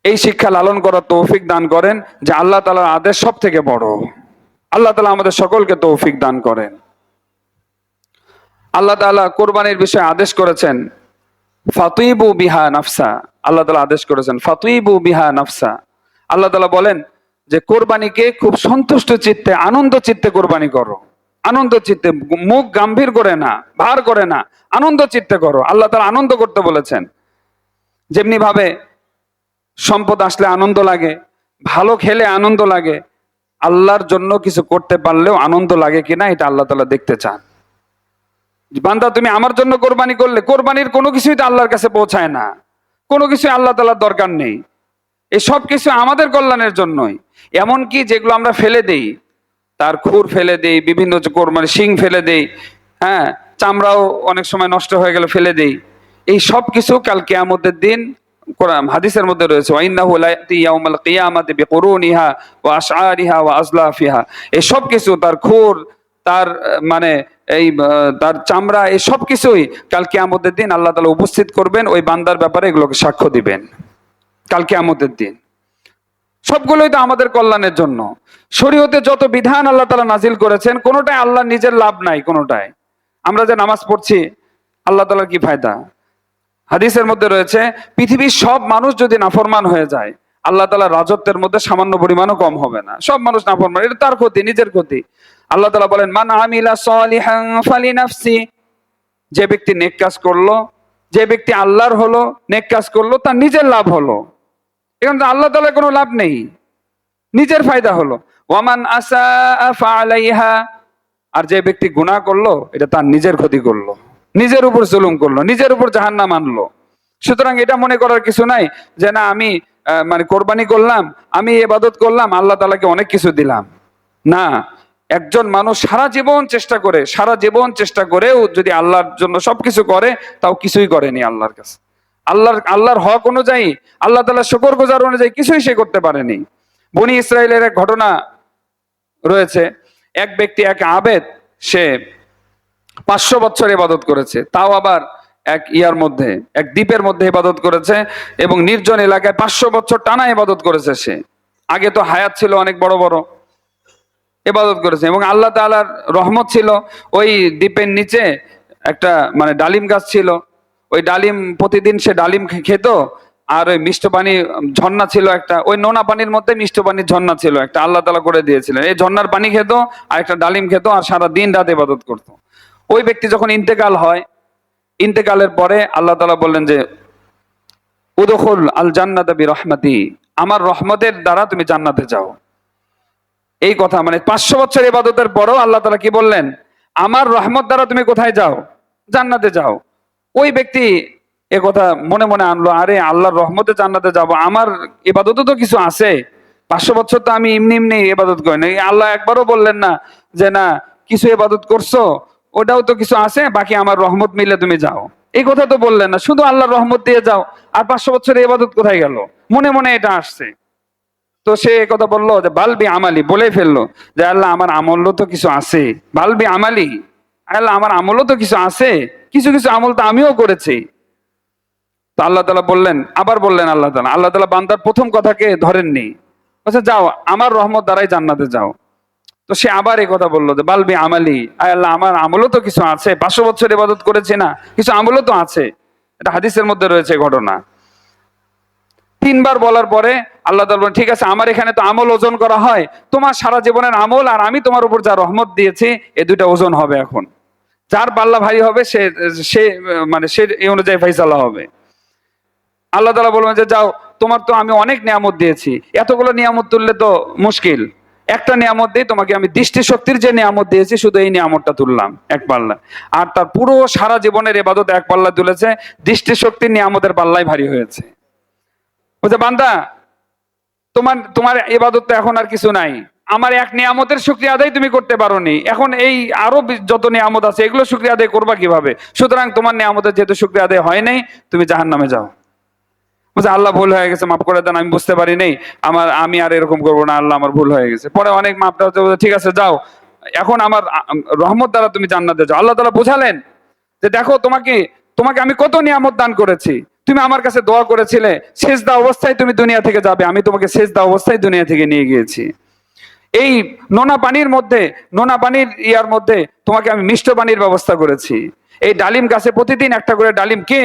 এই শিক্ষা লালন করার তৌফিক দান করেন, যে আল্লাহ তাআলার আদেশ সব থেকে বড়। আল্লাহ তাআলা আমাদের সকলকে তৌফিক দান করেন। আল্লাহ তাআলা কোরবানির বিষয়ে আদেশ করেছেন, ফাতুইবু বিহা নাফসা। আল্লাহ তাআলা আদেশ করেছেন ফাতুইবু বিহা নাফসা। আল্লাহ তাআলা বলেন যে কোরবানিকে খুব সন্তুষ্ট চিত্তে, আনন্দ চিত্তে কোরবানি করো। আনন্দ চিত্তে, মুখ গম্ভীর করে না, ভার করে না, আনন্দ চিত্তে করো। আল্লাহ তাআলা আনন্দ করতে বলেছেন। যেমনি ভাবে সম্পদ আসলে আনন্দ লাগে, ভালো খেলে আনন্দ লাগে, আল্লাহর জন্য কিছু করতে পারলেও আনন্দ লাগে কিনা এটা আল্লাহ তাআলা দেখতে চান। বান্দা তুমি আমার জন্য কোরবানি করলে, কোরবানির কোনো কিছুই তো আল্লাহর কাছে পৌঁছায় না, কোনো কিছু আল্লাহ তাআলার দরকার নেই। এই সব কিছু আমাদের কল্যাণের জন্যই। এমনকি যেগুলো আমরা ফেলে দেই, তার খুর ফেলে দেই, বিভিন্ন কোরবানি শিং ফেলে দেই, হ্যাঁ, চামড়াও অনেক সময় নষ্ট হয়ে গেলে ফেলে দেই, এই সব কিছু কাল কিয়ামতের দিন কোরআন হাদিসের মধ্যে রয়েছে, ওয়াইন্নাহু লায়াতি ইয়াউমাল কিয়ামাতি বিকুরুনিহা ওয়া আশআরিহা ওয়া আজলাফিহা। এই সব কিছু, তার খুর, তার এই তার চামড়া, এই সব কিছুই কাল কিয়ামতের দিন আল্লাহ তাআলা উপস্থিত করবেন, ওই বান্দার ব্যাপারে এগুলোকে সাক্ষ্য দিবেন কাল কিয়ামতের দিন। সবগুলোই তো আমাদের কল্যাণের জন্য। শরীয়তে যত বিধান আল্লাহ তাআলা নাজিল করেছেন, কোনোটাই আল্লাহ নিজের লাভ নাই, কোনোটাই। আমরা যে নামাজ পড়ছি, আল্লাহ তাআলার কি ফায়দা? হাদিসের মধ্যে রয়েছে, পৃথিবীর সব মানুষ যদি নাফরমান হয়ে যায়, আল্লাহ তাআলার রাজত্বের মধ্যে সামান্য পরিমাণও কম হবে না। সব মানুষ নাফরমান, এটা তার ক্ষতি, নিজের ক্ষতি। আল্লাহ তাআলা বলেন, মান আমিলা সালিহান ফালিনাফসি। যে ব্যক্তি নেক কাজ করলো, যে ব্যক্তি আল্লাহর হলো, নেক কাজ করলো, তার নিজের লাভ হলো। এখানে আল্লাহ তাআলার কোনো লাভ নেই, নিজের ফায়দা হলো। ওয়ামান আসা ফাআলাইহা। আর যে ব্যক্তি গুনাহ করলো, এটা তার নিজের ক্ষতি করলো, নিজের উপর জুলুম করলো, নিজের উপর জাহান্নাম আনলো। সুতরাং এটা মনে করার কিছু নাই যে না আমি কোরবানি করলাম, আমি ইবাদত করলাম, আল্লাহ তাআলাকে অনেক কিছু দিলাম। না, একজন মানুষ সারা জীবন চেষ্টা করেও যদি আল্লাহর জন্য সবকিছু করে, তাও কিছুই করেনি আল্লাহর কাছে। আল্লাহর হক অনুযায়ী, আল্লাহ তাআলার শুকরগুজার অনুযায়ী কিছুই সে করতে পারেনি। বনি ইসরাইলের এক ঘটনা রয়েছে। এক ব্যক্তি, এক আবেদ, সে 500 বছর ইবাদত করেছে, তাও আবার এক দ্বীপের মধ্যে ইবাদত করেছে, এবং নির্জন এলাকায় 500 বছর টানা ইবাদত করেছে সে। আগে তো হায়াত ছিল অনেক বড় বড়, ইবাদত করেছে, এবং আল্লাহ তাআলার রহমত ছিল। ওই দ্বীপের নিচে একটা ডালিম গাছ ছিল, ওই ডালিম প্রতিদিন সে ডালিম খেত। আর ওই মিষ্ট পানি ঝর্ণা ছিল একটা, ওই নোনা পানির মধ্যে মিষ্ট পানির ঝর্ণা ছিল একটা, আল্লাহ তাআলা করে দিয়েছিলেন। এই ঝর্ণার পানি খেত আর একটা ডালিম খেত, আর সারা দিন রাত ইবাদত করতো। ওই ব্যক্তি যখন ইন্তেকাল হয়, ইন্তেকালের পরে আল্লাহ তাআলা বললেন যে উদখুল আল জান্নাতা বিরহমাতি, আমার রহমতের দ্বারা তুমি জান্নাতে যাও। এই কথা 500 বছর ইবাদতের পরও আল্লাহ তাআলা কি বললেন? আমার রহমত দ্বারা তুমি কোথায় যাও? জান্নাতে যাও। ওই ব্যক্তি এ কথা মনে মনে আনলো, আরে আল্লাহর রহমতে জান্নাতে যাব, আমার ইবাদতও তো কিছু আছে, 500 বছর তো আমি এমনি এমনি ইবাদত করি না। আল্লাহ একবারও বললেন না যে না কিছু ইবাদত করছো, ওটাও তো কিছু আছে, বাকি আমার রহমত মিলে তুমি যাও। এই কথা তো বললেন না, শুধু আল্লাহর রহমত দিয়ে যাও। আর 500 বছরের ইবাদত কোথায় গেল? মনে মনে এটা আসছে। তো সে কথা বললো যে বালবি আমালি, বলে ফেললো যে আল্লাহ আমার আমলও তো কিছু আছে, বালবি আমালি, আল্লাহ আমার আমলও তো কিছু আছে, কিছু কিছু আমল তো আমিও করেছি। তো আল্লাহ তাআলা আবার বললেন আল্লাহ তাআলা বান্দার প্রথম কথাকে ধরেননি, আচ্ছা যাও আমার রহমত দ্বারাই জান্নাতে যাও। তো সে আবার এই কথা বললো যে বালবি আমালি, আল্লাহ আমার আমলও তো কিছু আছে, 500 বছর ইবাদত করেছি না, কিছু আমলও তো আছে। এটা হাদিসের মধ্যে রয়েছে ঘটনা। তিনবার বলার পরে আল্লাহ তাআলা বলেন, ঠিক আছে, আমার এখানে তো আমল ওজন করা হয়, তোমার সারা জীবনের আমল আর আমি তোমার উপর যা রহমত দিয়েছি এই দুইটা ওজন হবে। এখন যার পাল্লা ভারী হবে সে সে মানে সে এই অনুযায়ী ফাইসালা হবে। আল্লাহ তাআলা বলবেন যে যাও, তোমার তো আমি অনেক নিয়ামত দিয়েছি, এতগুলো নিয়ামত তুললে তো মুশকিল, একটা নিয়ামত দিয়ে তোমাকে আমি দৃষ্টিশক্তির যে নিয়ামত দিয়েছি শুধু এই নিয়ামতটা তুললাম এক পাল্লা। আর তার পুরো সারা জীবনের ইবাদত এক পাল্লা তুলেছে, দৃষ্টিশক্তির নিয়ামতের পাল্লাই ভারী হয়েছে। বুঝলে বান্দা, তোমার তোমার ইবাদত তো এখন আর কিছু নাই, আমার এক নিয়ামতের শুকরিয়া আদায় তুমি করতে পারোনি, এখন এই আরো যত নিয়ামত আছে এগুলো শুকরিয়া আদায় করবা কিভাবে? সুতরাং তোমার নিয়ামতের যেহেতু শুকরিয়া আদায় হয় নাই, তুমি জাহান্নামে যাও। বলছে আল্লাহ ভুল হয়ে গেছে, মাফ করে দেন, আমি বুঝতে পারি নাই, আমি আর এরকম করবো না, আল্লাহ আমার ভুল হয়ে গেছে। পরে অনেক মাপটা হচ্ছে, ঠিক আছে যাও, এখন আমার রহমত দ্বারা তুমি জান্নাতে যাও। আল্লাহ তাআলা বোঝালেন যে দেখো, তোমাকে তোমাকে আমি কত নিয়ামত দান করেছি, তুমি আমার কাছে দোয়া করেছিলে, সেজদা অবস্থায় তুমি দুনিয়া থেকে যাবে, আমি তোমাকে সেজদা অবস্থায় দুনিয়া থেকে নিয়ে গিয়েছি। এই নোনা পানির মধ্যে, নোনা পানির ইয়ার মধ্যে তোমাকে আমি মিষ্ট পানির ব্যবস্থা করেছি। এই ডালিম গাছে প্রতিদিন একটা করে ডালিম কে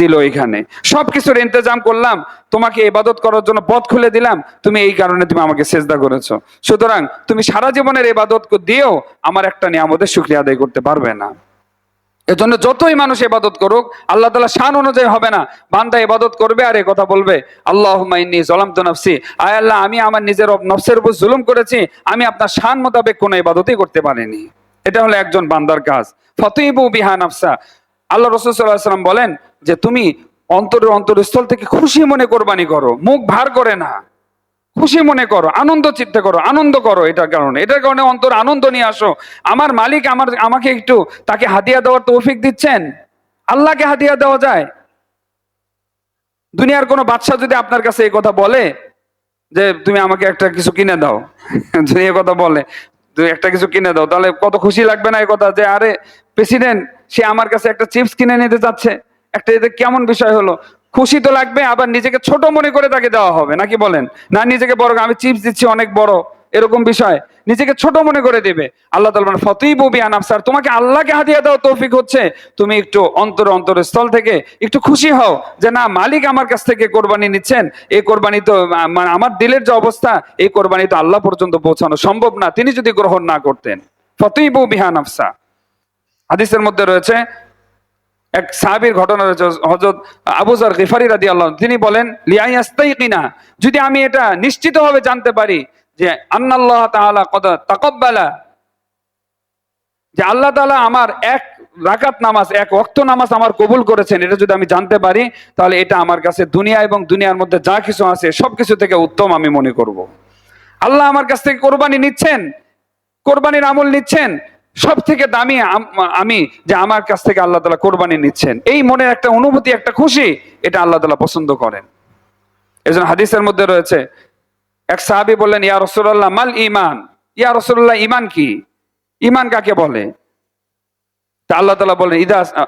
দিল? এখানে সবকিছুর ইন্তজাম করলাম, তোমাকে ইবাদত করার জন্য পথ খুলে দিলাম, তুমি এই কারণে তুমি আমাকে সেজদা করেছো। সুতরাং তুমি সারা জীবনের ইবাদত দিয়েও আমার একটা নিয়ামতের শুকরিয়া আদায় করতে পারবে না। এজন্য যতই মানুষ ইবাদত করুক, আল্লাহ তাআলা শান অনুযায়ী হবে না। বান্দা ইবাদত করবে আর এই কথা বলবে, আল্লাহুম্মা ইন্নী যালামতু নাফসি, আয় আল্লাহ আমি আমার নিজের নফসের উপর জুলুম করেছি, আমি আপনার শান মোতাবেক কোনো ইবাদতই করতে পারিনি। এটা হলো একজন বান্দার কাজ। ফাতিবু বিহা নাফসা, আল্লাহ রাসূল সাল্লাল্লাহু আলাইহি ওয়াসাল্লাম বলেন যে তুমি অন্তরস্থল থেকে খুশি মনে কোরবানি করো, মুখ ভার করে না, খুশি মনে করো, আনন্দ চিত্তে করো, আনন্দ করো। এটার কারণে অন্তর আনন্দ নিয়ে আসো। আমার মালিক আমাকে একটু তাকে হাদিয়া দেওয়ার তৌফিক দিচ্ছেন। আল্লাহকে হাদিয়া দেওয়া যায়? দুনিয়ার কোনো বাদশা যদি আপনার কাছে এই কথা বলে যে তুমি আমাকে একটা কিছু কিনে দাও, যদি এই কথা বলে তুমি একটা কিছু কিনে দাও, তাহলে কত খুশি লাগবে না এই কথা, যে আরে প্রেসিডেন্ট সে আমার কাছে একটা চিপস কিনে নিতে চাচ্ছে, একটা এতে কেমন বিষয় হলো। খুশি তো লাগবে, আবার নিজেকে ছোট মনে করে তাকে দেওয়া হবে নাকি বলেন? না নিজেকে বড়, আমি চিপস দিচ্ছি অনেক বড়, এরকম বিষয় নিজেকে ছোট মনে করে দিবে। আল্লাহ তাআলা বলেন ফাতিবু বিহা নাফসার, তোমাকে আল্লাহকে হাদিয়া দেওয়া তৌফিক হচ্ছে তুমি একটু অন্তরস্থল থেকে একটু খুশি হও যে না, মালিক আমার কাছ থেকে কোরবানি নিচ্ছেন, এই কোরবানি তো মানে আমার দিলের যে অবস্থা, এই কোরবানি তো আল্লাহ পর্যন্ত পৌঁছানো সম্ভব না তিনি যদি গ্রহণ না করতেন। ফাতিবু বিহা নাফসা। হাদিসের মধ্যে রয়েছে, এক সাহাবীর ঘটনা রয়েছে, হযরত আবু যর গিফারি রাদিয়াল্লাহু আনহু, তিনি বলেন লিয়াইয়াস্তাইকিনা, যদি আমি এটা নিশ্চিতভাবে জানতে পারি যে আন্নাল্লাহ তাআলা কদ তাকাব্বালা, যে আল্লাহ তাআলা আমার এক রাকাত নামাজ, এক ওয়াক্ত নামাজ আমার কবুল করেছেন, এটা যদি আমি জানতে পারি, তাহলে এটা আমার কাছে দুনিয়া এবং দুনিয়ার মধ্যে যা কিছু আছে সবকিছু থেকে উত্তম আমি মনে করব। আল্লাহ আমার কাছ থেকে কোরবানি নিচ্ছেন, কোরবানির আমল নিচ্ছেন, সব থেকে দামি আমি যে আমার কাছ থেকে আল্লাহ তাআলা কোরবানি নিচ্ছেন, এই মনের একটা অনুভূতি, একটা খুশি, এটা আল্লাহ তাআলা পছন্দ করেন। এজন্য হাদিসের মধ্যে রয়েছে, এক সাহাবী বললেন ইয়া রাসূলুল্লাহ মাল ঈমান, ইয়া রাসূলুল্লাহ ঈমান কি? ঈমান কাকে বলে? তা আল্লাহ তাআলা বললেন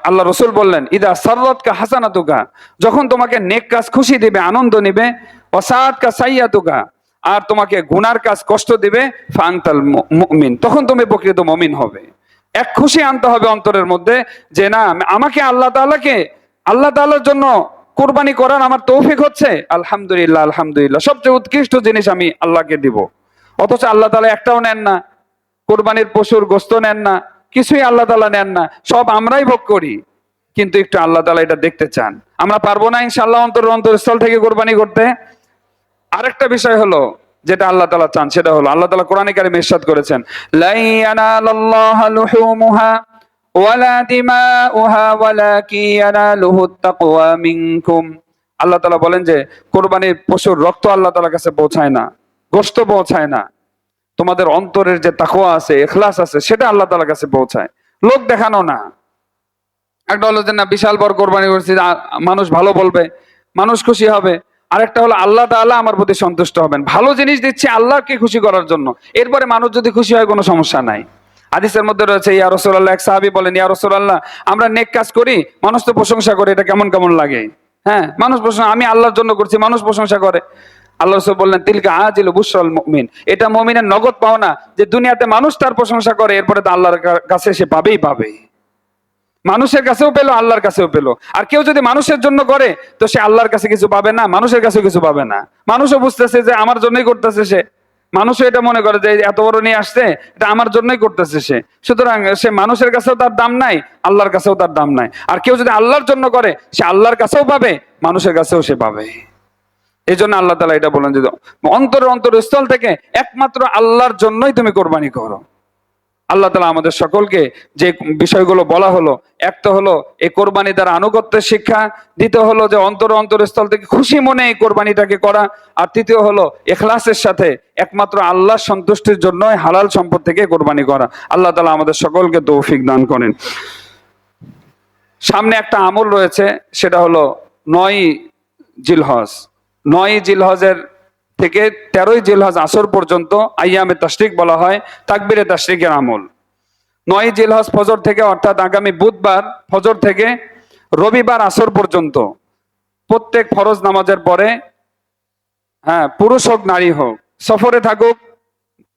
আল্লাহ রাসূল বললেন ইদা সাররাতকা হাসানাতুকা, যখন তোমাকে নেক কাজ খুশি দিবে, আনন্দ নিবে, ওয়াসাআতকা সাইয়াতুকা, আর তোমাকে গুনার কাজ কষ্ট দিবে, ফাআনতাল মুমিন, তখন তুমি প্রকৃত মুমিন হবে। এক খুশি আনতে হবে অন্তরের মধ্যে যে না, আমাকে আল্লাহ তাআলার জন্য কোরবানি করার আমার তৌফিক হচ্ছে, আলহামদুলিল্লাহ আলহামদুলিল্লাহ, সবচেয়ে উৎকৃষ্ট জিনিস আমি আল্লাহকে দিব। অথচ আল্লাহ তাআলা একটাও নেন না, কোরবানির পশুর গোশত নেন না, কিছুই আল্লাহ তাআলা নেন না, সব আমরাই ভোগ করি। কিন্তু একটু আল্লাহ তাআলা এটা দেখতে চান। আমরা পারবো না ইনশাআল্লাহ অন্তরস্থল থেকে কোরবানি করতে? আরেকটা বিষয় হলো যেটা আল্লাহ তাআলা চান, সেটা হলো আল্লাহ তাআলা কোরআনে কারিমে ইরশাদ করেছেন, লা ইয়ানালাল্লাহু লুহুমুহা ওয়ালা দিমাউহা ওয়ালাকিন ইয়ানালুহুত তাকওয়া মিনকুম। আল্লাহ তাআলা বলেন যে কোরবানির পশুর রক্ত আল্লাহ তাআলার কাছে পৌঁছায় না, গোশত পৌঁছায় না, তোমাদের অন্তরের যে তাকওয়া আছে, ইখলাস আছে, সেটা আল্লাহ তাআলার কাছে পৌঁছায়। লোক দেখানো না। একটা হলো যে না বিশাল বড় কোরবানি করছি, মানুষ ভালো বলবে, মানুষ খুশি হবে। আরেকটা হলো আল্লাহ তাআলা আমার প্রতি সন্তুষ্ট হবেন, ভালো জিনিস দিচ্ছি আল্লাহকে খুশি করার জন্য, এরপরে মানুষ যদি খুশি হয় কোনো সমস্যা নাই। হাদিসের মধ্যে রয়েছে ইয়া রাসূলুল্লাহ, এক সাহাবী বলেন ইয়া রাসূলুল্লাহ আমরা নেক কাজ করি, মানুষ তো প্রশংসা করে, এটা কেমন কেমন লাগে? হ্যাঁ, মানুষ প্রশংসা, আমি আল্লাহর জন্য করছি, মানুষ প্রশংসা করে। আল্লাহ রাসূল বললেন তিলকা আজিলু বুশরাল মুমিন, এটা মুমিনের নগদ পাওনা, যে দুনিয়াতে মানুষ তার প্রশংসা করে, এরপরে তো আল্লাহর কাছে সে পাবেই পাবে। মানুষের কাছেও পেলো, আল্লাহর কাছেও পেলো। আর কেউ যদি মানুষের জন্য করে তো সে আল্লাহর কাছে কিছু পাবে না, মানুষের কাছেও কিছু পাবে না। মানুষও বুঝতেছে যে আমার জন্যই করতেছে সে, মানুষও এটা মনে করে যে এত বড় নিয়ে আসছে এটা আমার জন্যই করতেছে সে, সুতরাং সে মানুষের কাছেও তার দাম নাই, আল্লাহর কাছেও তার দাম নাই। আর কেউ যদি আল্লাহর জন্য করে সে আল্লাহর কাছেও পাবে, মানুষের কাছেও সে পাবে। এই জন্য আল্লাহ তাআলা এটা বলেন যে অন্তরস্থল থেকে একমাত্র আল্লাহর জন্যই তুমি কোরবানি করো। আল্লাহ তাআলা আমাদের সকলকে যে বিষয়গুলো বলা হলো, এক তো হলো এই কোরবানি দ্বারা আনুগত্যের শিক্ষা, দ্বিতীয় হলো যে অন্তরস্থল থেকে খুশি মনে এই কোরবানিটাকে করা, আর তৃতীয় হলো ইখলাসের সাথে একমাত্র আল্লাহর সন্তুষ্টির জন্য হালাল সম্পদ থেকে কোরবানি করা। আল্লাহ তাআলা আমাদের সকলকে তৌফিক দান করেন। সামনে একটা আমল রয়েছে, সেটা হলো ৯ জিলহজ। ৯ জিলহজের থেকে ১৩ জিলহজ আসর পর্যন্ত আইয়ামে তাশরিক বলা হয়, তাকবীরে তাশরিকের আমল। ৯ জিলহজ ফজর থেকে, অর্থাৎ আগামী বুধবার ফজর থেকে রবিবার আসর পর্যন্ত প্রত্যেক ফরজ নামাজের পরে, হ্যাঁ, পুরুষ হোক নারী হোক, সফরে থাকুক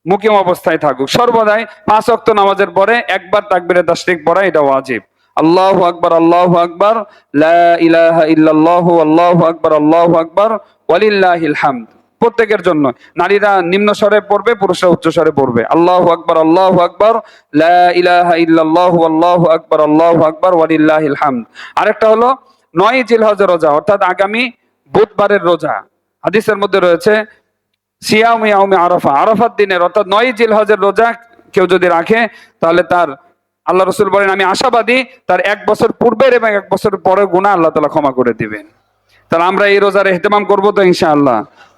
মুকিম অবস্থায় থাকুক, সর্বদাই ৫ ওয়াক্ত নামাজের পরে একবার তাকবীরে তাশরিক পড়া এটা ওয়াজিব। আল্লাহু আকবার, আল্লাহু আকবার, লা ইলাহা ইল্লাল্লাহু, আল্লাহু আকবার, আল্লাহু আকবার, ওয়ালিল্লাহিল হামদ। প্রত্যেকের জন্য, নারীরা নিম্ন স্বরে পড়বে, পুরুষরা উচ্চ স্বরে পড়বে। আল্লাহু আকবার, আল্লাহু আকবার, লা ইলাহা ইল্লাল্লাহু, আল্লাহু আকবার, আল্লাহু আকবার, ওয়ালিল্লাহিল হামদ। আরেকটা হলো ৯ জিলহজের রোজা, অর্থাৎ আগামী বুধবারের রোজা। হাদিসের মধ্যে রয়েছে সিয়াম ইয়াউমে আরাফা, আরাফার দিনের অর্থাৎ ৯ জিলহজের রোজা কেউ যদি রাখে তাহলে তার, আল্লাহ রাসূল বলেন আমি আশাবাদী তার ১ বছর পূর্বের এবং ১ বছর পরের গুনাহ আল্লাহ তাআলা ক্ষমা করে দিবেন। তাহলে আমরা এই রোজার ইহতিমাম করবো তো ইনশাআল্লাহ।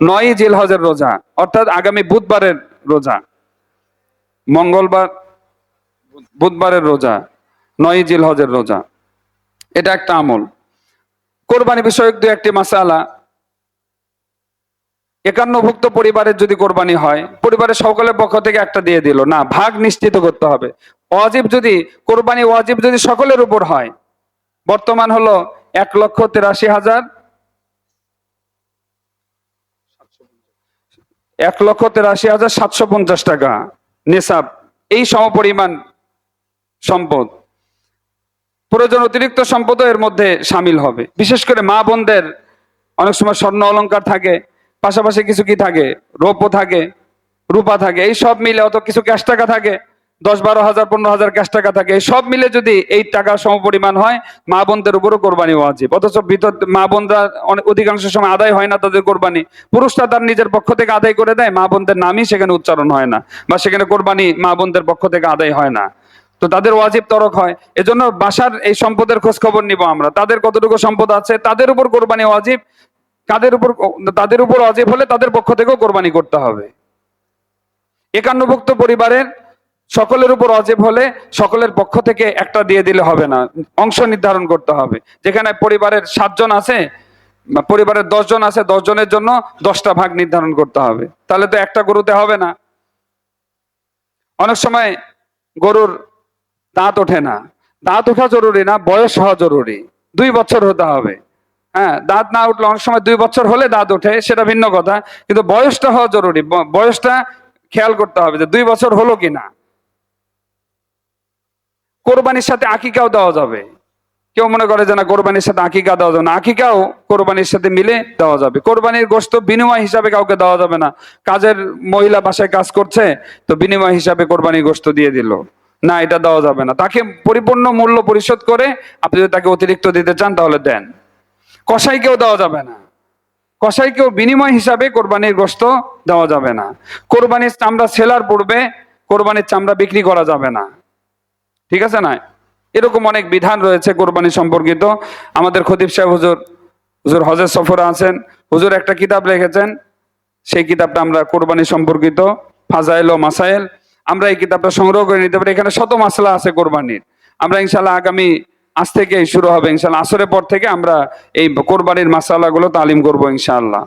৯ জিলহজের রোজা অর্থাৎ আগামী বুধবারের রোজা, মঙ্গলবার বুধবারের রোজা, ৯ জিলহজের রোজা, এটা একটা আমল। কোরবানি বিষয়ক দু একটি মাসালা। ৫১ভুক্ত পরিবারের যদি কোরবানি হয়, পরিবারের সকলের পক্ষ থেকে একটা দিয়ে দিল না, ভাগ নিশ্চিত করতে হবে। ওয়াজিব যদি কোরবানি ওয়াজিব যদি সকলের উপর হয়, বর্তমান হলো ১,৮৩,০০০, ১,৮৩,৭৫০ টাকা নিসাব, এই সমপরিমাণ সম্পদ। প্রয়োজন অতিরিক্ত সম্পদও এর মধ্যে সামিল হবে। বিশেষ করে মা বোনদের অনেক সময় স্বর্ণ অলংকার থাকে, পাশাপাশি কিছু কি থাকে, রৌপ্য থাকে, রূপা থাকে, এই সব মিলে অত কিছু ক্যাশ টাকা থাকে, ১০-১২ হাজার ১৫,০০০ ক্যাশ টাকা থাকে, এই সব মিলে যদি এই টাকা সমপরিমাণ হয়, মা বোনদের উপরও কোরবানি ওয়াজিব। অথচ ভিতর মা বোনরা অধিকাংশ সময় আদায় হয় না তাদের কোরবানি, পুরুষরা তার নিজের পক্ষ থেকে আদায় করে দেয়, মা বোনদের নামই সেখানে উচ্চারণ হয় না, বা সেখানে কোরবানি মা বোনদের পক্ষ থেকে আদায় হয় না, তো তাদের ওয়াজিব তরক হয়। এজন্য বাসার এই সম্পদের খোঁজ খবর নিব আমরা, তাদের কতটুকু সম্পদ আছে, তাদের উপর কোরবানি ওয়াজিব, তাদের উপর ওয়াজিব হলে তাদের পক্ষ থেকেও কোরবানি করতে হবে। ৫১ভুক্ত পরিবারের সকলের উপর ওয়াজিব হলে সকলের পক্ষ থেকে একটা দিয়ে দিলে হবে না, অংশ নির্ধারণ করতে হবে। যেখানে পরিবারের ৭ জন আছে, পরিবারের ১০ জন আছে, ১০ জনের জন্য ১০টা ভাগ নির্ধারণ করতে হবে, তাহলে তো একটা গরুতে হবে না। অনেক সময় গরুর দাঁত ওঠে না, দাঁত ওঠা জরুরি না, বয়স হওয়া জরুরি, ২ বছর হতে হবে। হ্যাঁ, দাঁত না উঠলে অনেক সময় ২ বছর হলে দাঁত ওঠে, সেটা ভিন্ন কথা, কিন্তু বয়সটা হওয়া জরুরি, বয়সটা খেয়াল করতে হবে যে ২ বছর হলো কিনা। কোরবানির সাথে আকিকাও দেওয়া যাবে। কেউ মনে করে যে না কোরবানির সাথে আকিকা দেওয়া যাবে না, আকিকাও কোরবানির সাথে মিলে দেওয়া যাবে। কোরবানির গোশত বিনিময় হিসাবে কাউকে দেওয়া যাবে না। কাজের মহিলা বাসায় কাজ করছে, তো বিনিময় হিসাবে কোরবানির গোশত দিয়ে দিল, না, এটা দেওয়া যাবে না। তাকে পরিপূর্ণ মূল্য পরিশোধ করে আপনি যদি তাকে অতিরিক্ত দিতে চান তাহলে দেন। কসাইকেও দেওয়া যাবে না, কসাইকেও বিনিময় হিসাবে কোরবানির গোশত দেওয়া যাবে না। কোরবানির চামড়া সেলার পূর্বে কোরবানির চামড়া বিক্রি করা যাবে না, ঠিক আছে না? এরকম অনেক বিধান রয়েছে কোরবানি সম্পর্কিত। আমাদের খতিব সাহেব হুজুর হজের সফরে আছেন, হুজুর একটা কিতাব লিখেছেন, সেই কিতাবটা আমরা কোরবানি সম্পর্কিত, ফাজাইল ও মাসাইল, আমরা এই কিতাবটা সংগ্রহ করে নিতে পারি। এখানে শত মাসলা আছে কোরবানির। আমরা ইনশাল্লাহ আগামী আজ থেকেই শুরু হবে, ইনশাল্লাহ আসরের পর থেকে আমরা এই কোরবানির মাসালাগুলো তালিম করব ইনশাআল্লাহ।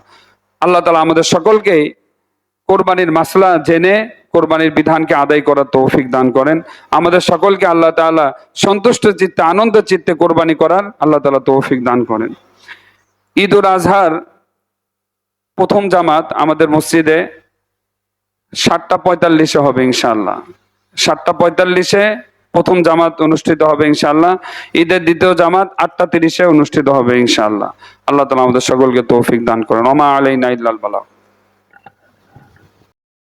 আল্লাহ তাআলা আমাদের সকলকে কোরবানির মাসলা জেনে কোরবানির বিধানকে আদায় করার তৌফিক দান করেন। আমাদের সকলকে আল্লাহ তাআলা সন্তুষ্ট চিত্তে, আনন্দ চিত্তে কোরবানি করার আল্লাহ তাআলা তৌফিক দান করেন। ঈদ উল আজহার প্রথম জামাত আমাদের মসজিদে ৭টা ৪৫-এ হবে ইনশাআল্লাহ। ৭টা ৪৫-এ প্রথম জামাত অনুষ্ঠিত হবে ইনশাআল্লাহ। ঈদের দ্বিতীয় জামাত 8টা 30-এ অনুষ্ঠিত হবে ইনশাআল্লাহ। আল্লাহ তাআলা আমাদের সকলকে তৌফিক দান করেন। ওমা আলাইনা ইল্লাল বালাগ।